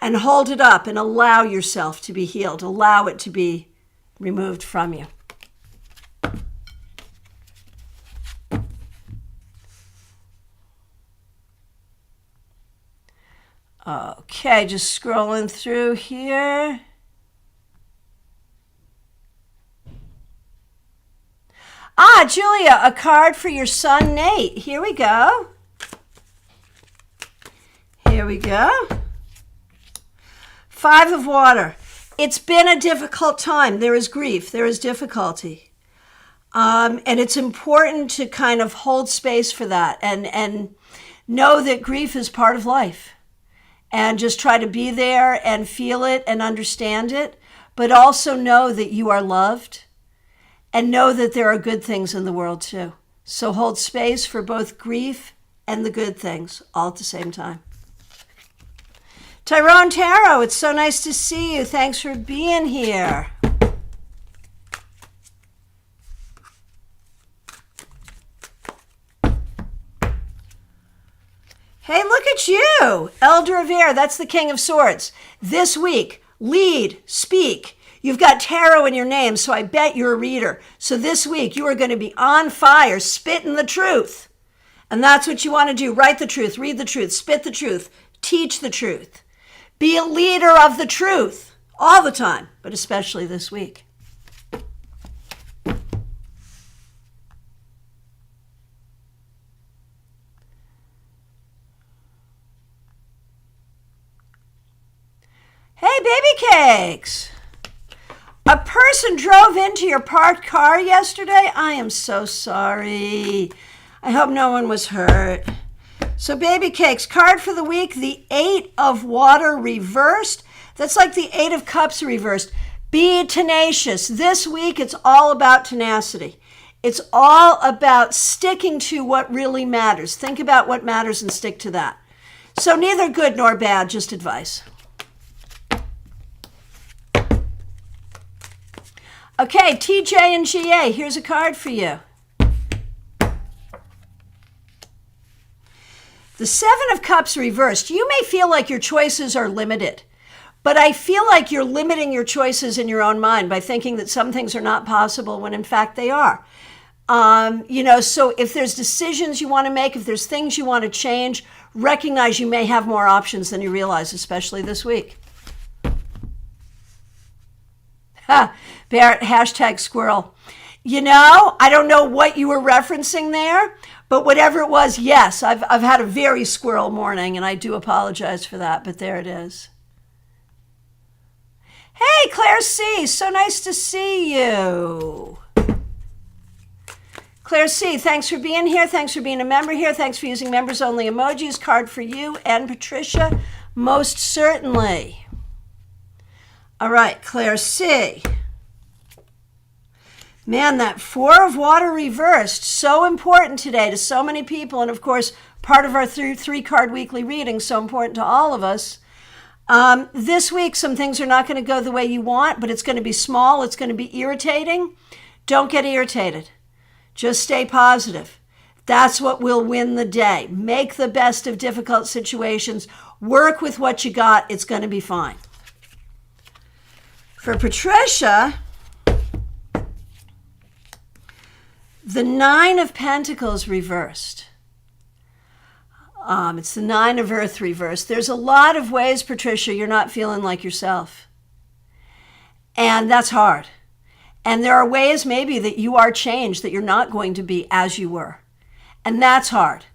and hold it up and allow yourself to be healed. Allow it to be removed from you. Okay, just scrolling through here. Julia, a card for your son, Nate. Here we go. Here we go. 5 of water. It's been a difficult time. There is grief. There is difficulty. And it's important to kind of hold space for that and know that grief is part of life. And just try to be there and feel it and understand it. But also know that you are loved. And know that there are good things in the world too. So hold space for both grief and the good things all at the same time. Tyrone Tarot, it's so nice to see you. Thanks for being here. Hey, look at you. Elder of Air, that's the King of Swords. This week, lead, speak. You've got tarot in your name, so I bet you're a reader. So this week, you are going to be on fire, spitting the truth. And that's what you want to do. Write the truth, read the truth, spit the truth, teach the truth. Be a leader of the truth all the time, but especially this week. Hey, baby cakes. A person drove into your parked car yesterday? I am so sorry. I hope no one was hurt. So baby cakes, card for the week, the 8 of water reversed. That's like the 8 of cups reversed. Be tenacious. This week, it's all about tenacity. It's all about sticking to what really matters. Think about what matters and stick to that. So neither good nor bad, just advice. Okay, TJ and GA, here's a card for you. The 7 of Cups reversed. You may feel like your choices are limited, but I feel like you're limiting your choices in your own mind by thinking that some things are not possible when in fact they are. So if there's decisions you want to make, if there's things you want to change, recognize you may have more options than you realize, especially this week. Ha! Barrett, hashtag squirrel. I don't know what you were referencing there, but whatever it was, yes, I've had a very squirrel morning, and I do apologize for that, but there it is. Hey, Claire C., so nice to see you. Claire C., thanks for being here. Thanks for being a member here. Thanks for using members-only emojis. Card for you and Patricia, most certainly. All right, Claire C., man, that 4 of water reversed, so important today to so many people. And of course, part of our three-card weekly reading, so important to all of us. This week, some things are not going to go the way you want, but it's going to be small. It's going to be irritating. Don't get irritated. Just stay positive. That's what will win the day. Make the best of difficult situations. Work with what you got. It's going to be fine. For Patricia, the Nine of Pentacles reversed. It's the Nine of Earth reversed. There's a lot of ways, Patricia, you're not feeling like yourself. And that's hard. And there are ways maybe that you are changed, that you're not going to be as you were. And that's hard.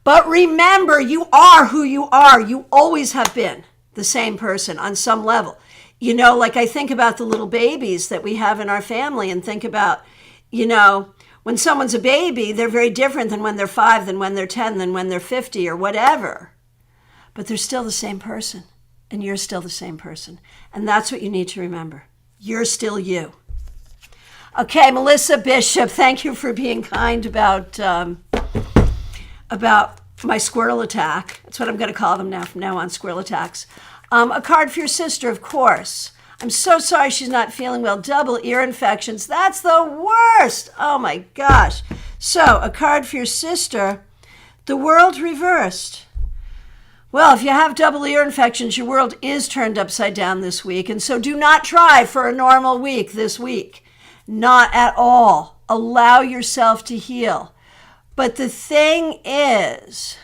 But remember, you are who you are. You always have been the same person on some level. You know, like I think about the little babies that we have in our family and think about, you know, when someone's a baby, they're very different than when they're 5, than when they're 10, than when they're 50 or whatever. But they're still the same person. And you're still the same person. And that's what you need to remember. You're still you. Okay, Melissa Bishop, thank you for being kind about my squirrel attack. That's what I'm going to call them now from now on, squirrel attacks. A card for your sister, of course. I'm so sorry she's not feeling well. Double ear infections. That's the worst. Oh, my gosh. So, a card for your sister. The world reversed. Well, if you have double ear infections, your world is turned upside down this week. And so do not try for a normal week this week. Not at all. Allow yourself to heal. But the thing is,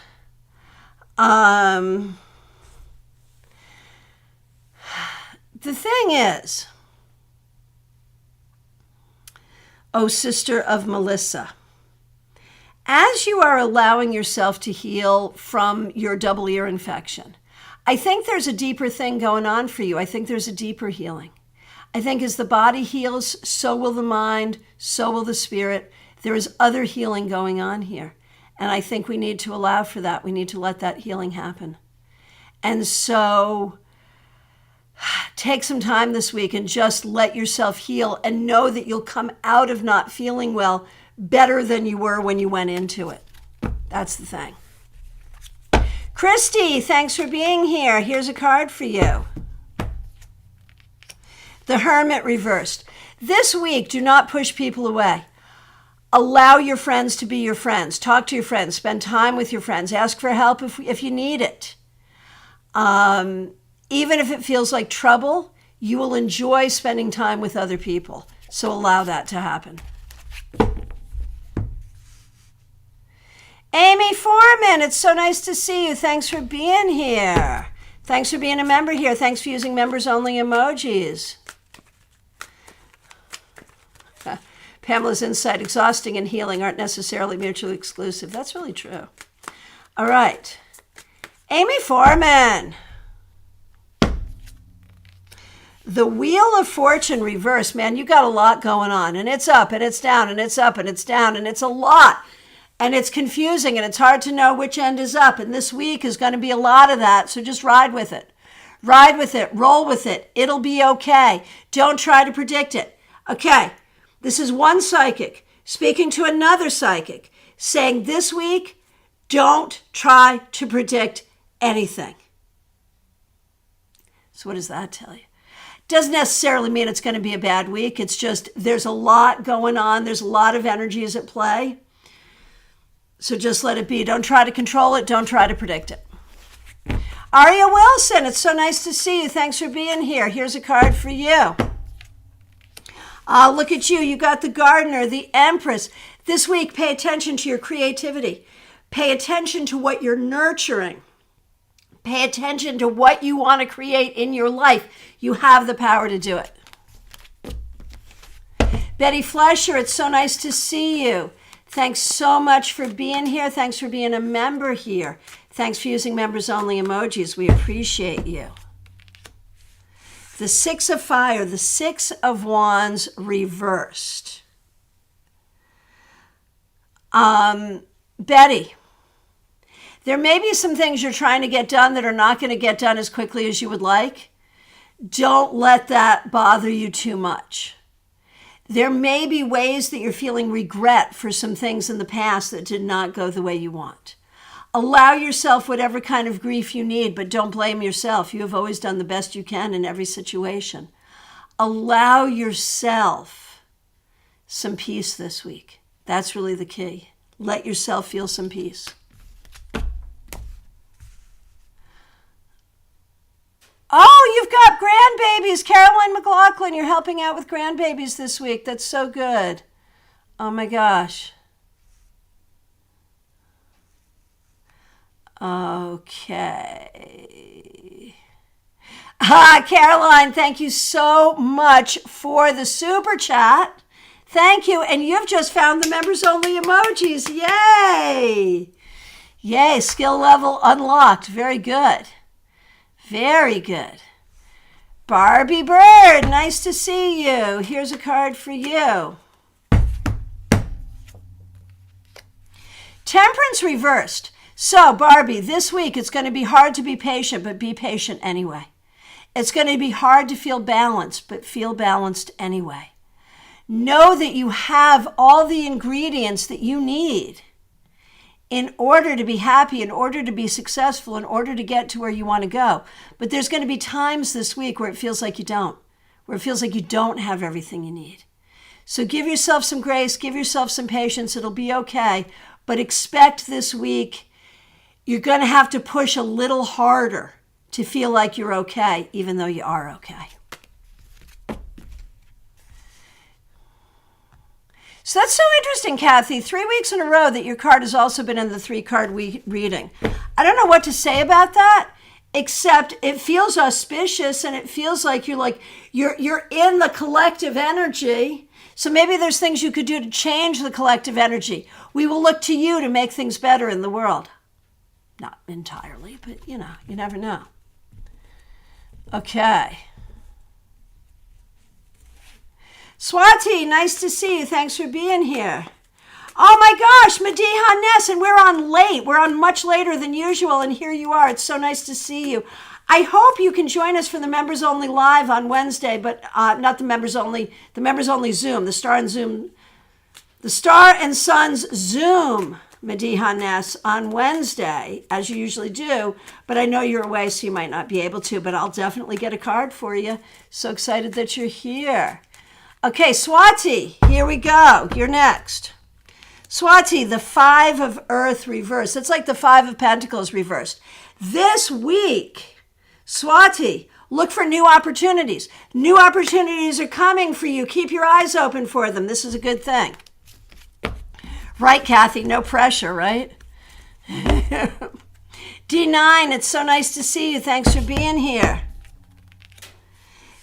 oh, sister of Melissa, as you are allowing yourself to heal from your double ear infection, I think there's a deeper thing going on for you. I think there's a deeper healing. I think as the body heals, so will the mind, so will the spirit. There is other healing going on here. And I think we need to allow for that. We need to let that healing happen. And so take some time this week and just let yourself heal and know that you'll come out of not feeling well better than you were when you went into it. That's the thing. Christy, thanks for being here. Here's a card for you. The Hermit reversed. This week, do not push people away. Allow your friends to be your friends. Talk to your friends. Spend time with your friends. Ask for help if you need it. Even if it feels like trouble, you will enjoy spending time with other people. So allow that to happen. Amy Foreman, it's so nice to see you. Thanks for being here. Thanks for being a member here. Thanks for using members-only emojis. Pamela's insight, exhausting and healing aren't necessarily mutually exclusive. That's really true. All right. Amy Foreman. The Wheel of Fortune reverse, man, you got a lot going on. And it's up and it's down and it's up and it's down and it's a lot. And it's confusing and it's hard to know which end is up. And this week is going to be a lot of that. So just ride with it. Ride with it. Roll with it. It'll be okay. Don't try to predict it. Okay. This is one psychic speaking to another psychic saying this week, don't try to predict anything. So what does that tell you? Doesn't necessarily mean it's going to be a bad week. It's just there's a lot going on. There's a lot of energies at play. So just let it be. Don't try to control it. Don't try to predict it. Aria Wilson, it's so nice to see you. Thanks for being here. Here's a card for you. Look at you. You got the Gardener, the Empress. This week, pay attention to your creativity. Pay attention to what you're nurturing. Pay attention to what you want to create in your life. You have the power to do it. Betty Flesher, it's so nice to see you. Thanks so much for being here. Thanks for being a member here. Thanks for using members-only emojis. We appreciate you. The Six of Fire, the Six of Wands reversed. Betty, there may be some things you're trying to get done that are not going to get done as quickly as you would like. Don't let that bother you too much. There may be ways that you're feeling regret for some things in the past that did not go the way you want. Allow yourself whatever kind of grief you need, but don't blame yourself. You have always done the best you can in every situation. Allow yourself some peace this week. That's really the key. Let yourself feel some peace. Oh, you've got grandbabies. Caroline McLaughlin, you're helping out with grandbabies this week. That's so good. Oh my gosh. Okay. Caroline, thank you so much for the super chat. Thank you. And you've just found the members only emojis. Yay. Yay. Skill level unlocked. Very good. Very good. Barbie Bird, nice to see you. Here's a card for you. Temperance reversed. So, Barbie, this week it's going to be hard to be patient, but be patient anyway. It's going to be hard to feel balanced, but feel balanced anyway. Know that you have all the ingredients that you need in order to be happy, in order to be successful, in order to get to where you want to go. But there's going to be times this week where it feels like you don't, where it feels like you don't have everything you need. So give yourself some grace, give yourself some patience. It'll be okay. But expect this week you're going to have to push a little harder to feel like you're okay, even though you are okay. So that's so interesting, Kathy. 3 weeks in a row that your card has also been in the 3-card reading. I don't know what to say about that, except it feels auspicious and it feels like you're in the collective energy. So maybe there's things you could do to change the collective energy. We will look to you to make things better in the world. Not entirely, but you never know. Okay. Swati, nice to see you. Thanks for being here. Oh my gosh, Mediha Ness, and we're on late. We're on much later than usual, and here you are. It's so nice to see you. I hope you can join us for the Members Only Live on Wednesday, but not the Members Only Zoom, the Star and Sons Zoom, Mediha Ness, on Wednesday, as you usually do. But I know you're away, so you might not be able to, but I'll definitely get a card for you. So excited that you're here. Okay, Swati, here we go. You're next. Swati, the 5 of Earth reversed. It's like the 5 of Pentacles reversed. This week, Swati, look for new opportunities. New opportunities are coming for you. Keep your eyes open for them. This is a good thing. Right, Kathy? No pressure, right? D9, it's so nice to see you. Thanks for being here.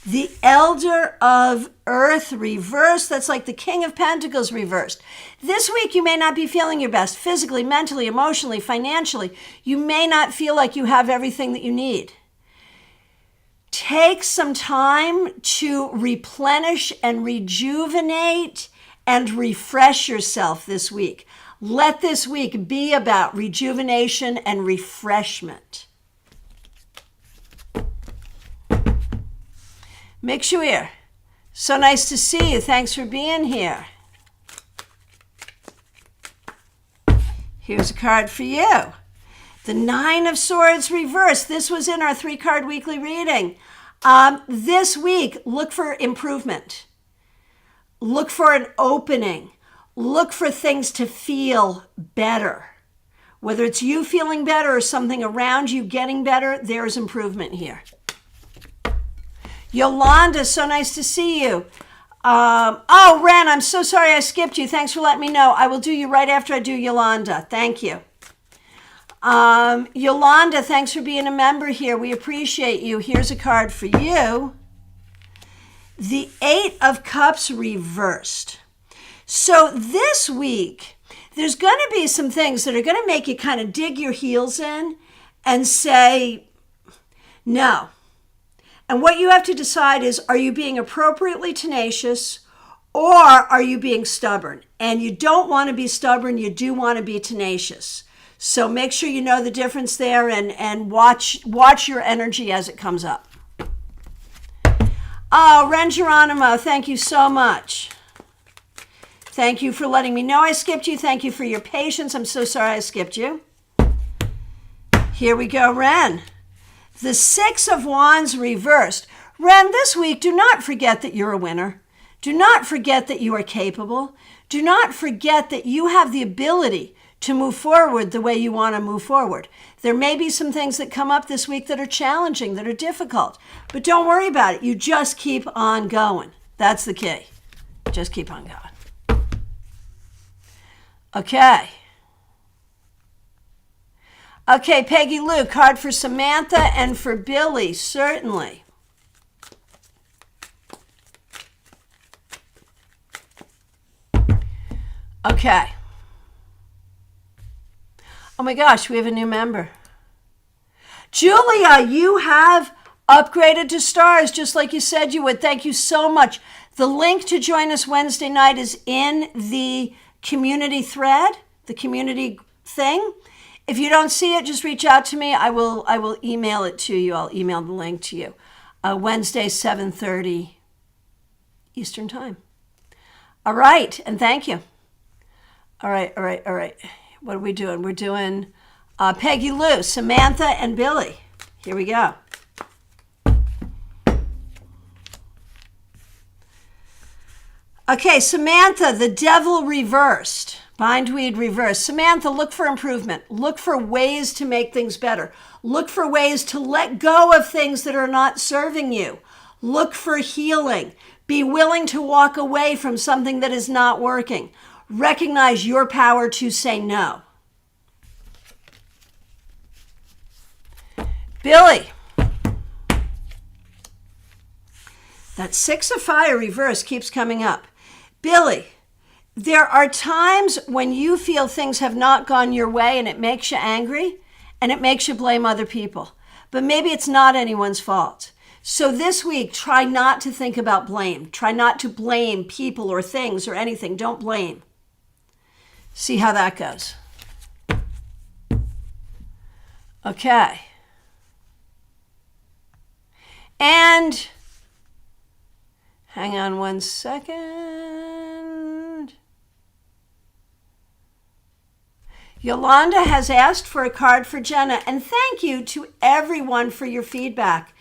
The Elder of Earth reversed. That's like the King of Pentacles reversed. This week, you may not be feeling your best physically, mentally, emotionally, financially. You may not feel like you have everything that you need. Take some time to replenish and rejuvenate and refresh yourself this week. Let this week be about rejuvenation and refreshment. Mikshwir, so nice to see you. Thanks for being here. Here's a card for you. The 9 of Swords reversed. This was in our 3-card weekly reading. This week, look for improvement. Look for an opening. Look for things to feel better. Whether it's you feeling better or something around you getting better, there's improvement here. Yolanda, so nice to see you. Oh, Ren, I'm so sorry I skipped you. Thanks for letting me know. I will do you right after I do Yolanda. Thank you. Yolanda, thanks for being a member here. We appreciate you. Here's a card for you. The 8 of Cups reversed. So this week, there's going to be some things that are going to make you kind of dig your heels in and say, no. And what you have to decide is, are you being appropriately tenacious or are you being stubborn? And you don't want to be stubborn. You do want to be tenacious. So make sure you know the difference there and watch your energy as it comes up. Oh, Ren Geronimo, thank you so much. Thank you for letting me know I skipped you. Thank you for your patience. I'm so sorry I skipped you. Here we go, Ren. The 6 of Wands reversed. Ren, this week, do not forget that you're a winner. Do not forget that you are capable. do not forget that you have the ability to move forward the way you want to move forward. There may be some things that come up this week that are challenging, that are difficult, but don't worry about it. You just keep on going. That's the key. Just keep on going. Okay. Okay, Peggy Lou, card for Samantha and for Billy, certainly. Okay. Oh my gosh, we have a new member. Julia, you have upgraded to stars just like you said you would. Thank you so much. The link to join us Wednesday night is in the community thread, the community thing. If you don't see it, just reach out to me. I will email it to you. I'll email the link to you. Wednesday, 7:30 Eastern Time. All right, and thank you. All right. What are we doing? We're doing Peggy Lou, Samantha, and Billy. Here we go. Okay, Samantha, the devil reversed. Bindweed reversed. Samantha, look for improvement. Look for ways to make things better. Look for ways to let go of things that are not serving you. Look for healing. Be willing to walk away from something that is not working. Recognize your power to say no. Billy, that 6 of fire reverse keeps coming up. Billy, there are times when you feel things have not gone your way and it makes you angry and it makes you blame other people. But maybe it's not anyone's fault. So this week, try not to think about blame. Try not to blame people or things or anything. Don't blame. See how that goes. Okay. And hang on one second. Yolanda has asked for a card for Jenna, and thank you to everyone for your feedback.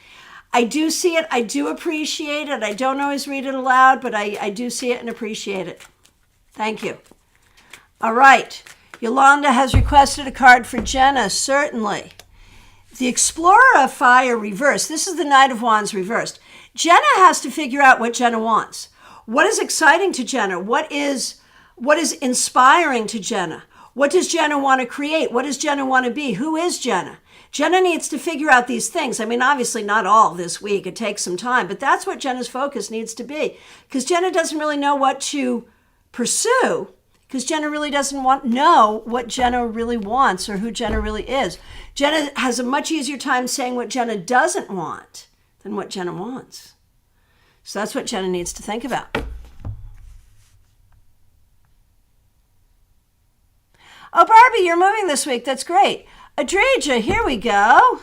I do see it. I do appreciate it. I don't always read it aloud, but I do see it and appreciate it. Thank you. All right. Yolanda has requested a card for Jenna, certainly. The Explorer of Fire reversed. This is the Knight of Wands reversed. Jenna has to figure out what Jenna wants. What is exciting to Jenna? What is inspiring to Jenna? What does Jenna want to create? What does Jenna want to be? Who is Jenna? Jenna needs to figure out these things. I mean, obviously not all this week. It takes some time, but that's what Jenna's focus needs to be, because Jenna doesn't really know what to pursue, because Jenna really doesn't know what Jenna really wants or who Jenna really is. Jenna has a much easier time saying what Jenna doesn't want than what Jenna wants. So that's what Jenna needs to think about. Oh, Barbie, you're moving this week. That's great. Adrija, here we go.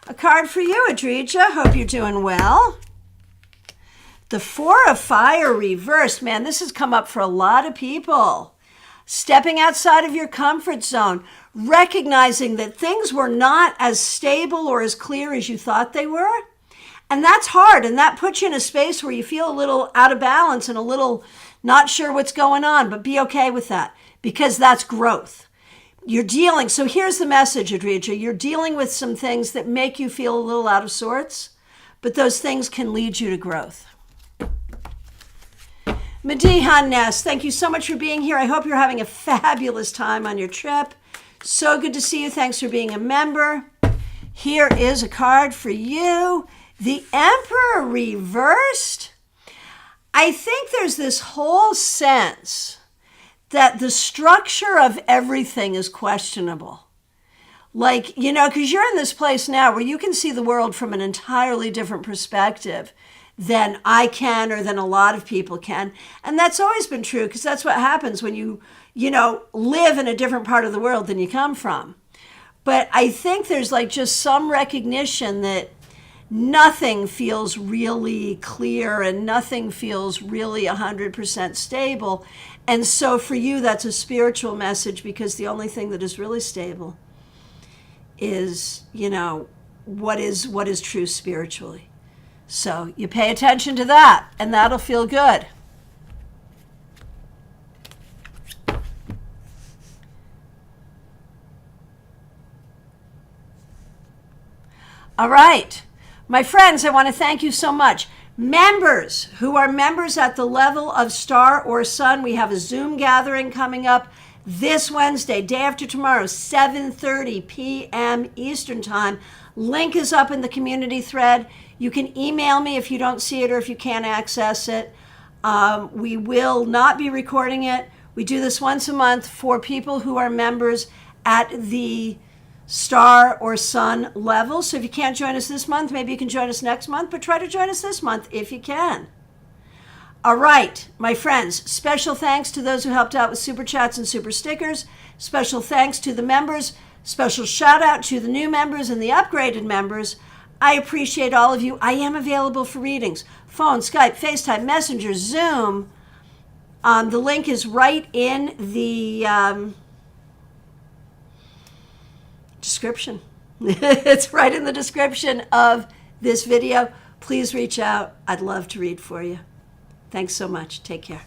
A card for you, Adrija. Hope you're doing well. The 4 of Fire reversed. Man, this has come up for a lot of people. Stepping outside of your comfort zone, recognizing that things were not as stable or as clear as you thought they were. And that's hard, and that puts you in a space where you feel a little out of balance and a little not sure what's going on, but be okay with that, because that's growth. So here's the message, Adrija. You're dealing with some things that make you feel a little out of sorts, but those things can lead you to growth. Medihan Ness, thank you so much for being here. I hope you're having a fabulous time on your trip. So good to see you. Thanks for being a member. Here is a card for you. The Emperor reversed. I think there's this whole sense that the structure of everything is questionable. Like, because you're in this place now where you can see the world from an entirely different perspective than I can or than a lot of people can. And that's always been true, because that's what happens when you live in a different part of the world than you come from. But I think there's just some recognition that nothing feels really clear and nothing feels really 100% stable. And so for you, that's a spiritual message, because the only thing that is really stable is, what is true spiritually. So you pay attention to that, and that'll feel good. All right. My friends, I want to thank you so much. Members who are members at the level of Star or Sun, we have a Zoom gathering coming up this Wednesday, day after tomorrow, 7:30 p.m. Eastern Time. Link is up in the community thread. You can email me if you don't see it or if you can't access it. We will not be recording it. We do this once a month for people who are members at the Star or Sun level. So if you can't join us this month, maybe you can join us next month, but try to join us this month if you can. All right, my friends, special thanks to those who helped out with super chats and super stickers. Special thanks to the members. Special shout out to the new members and the upgraded members. I appreciate all of you. I am available for readings. Phone, Skype, FaceTime, Messenger, Zoom. The link is right in the description. It's right in the description of this video. Please reach out. I'd love to read for you. Thanks so much. Take care.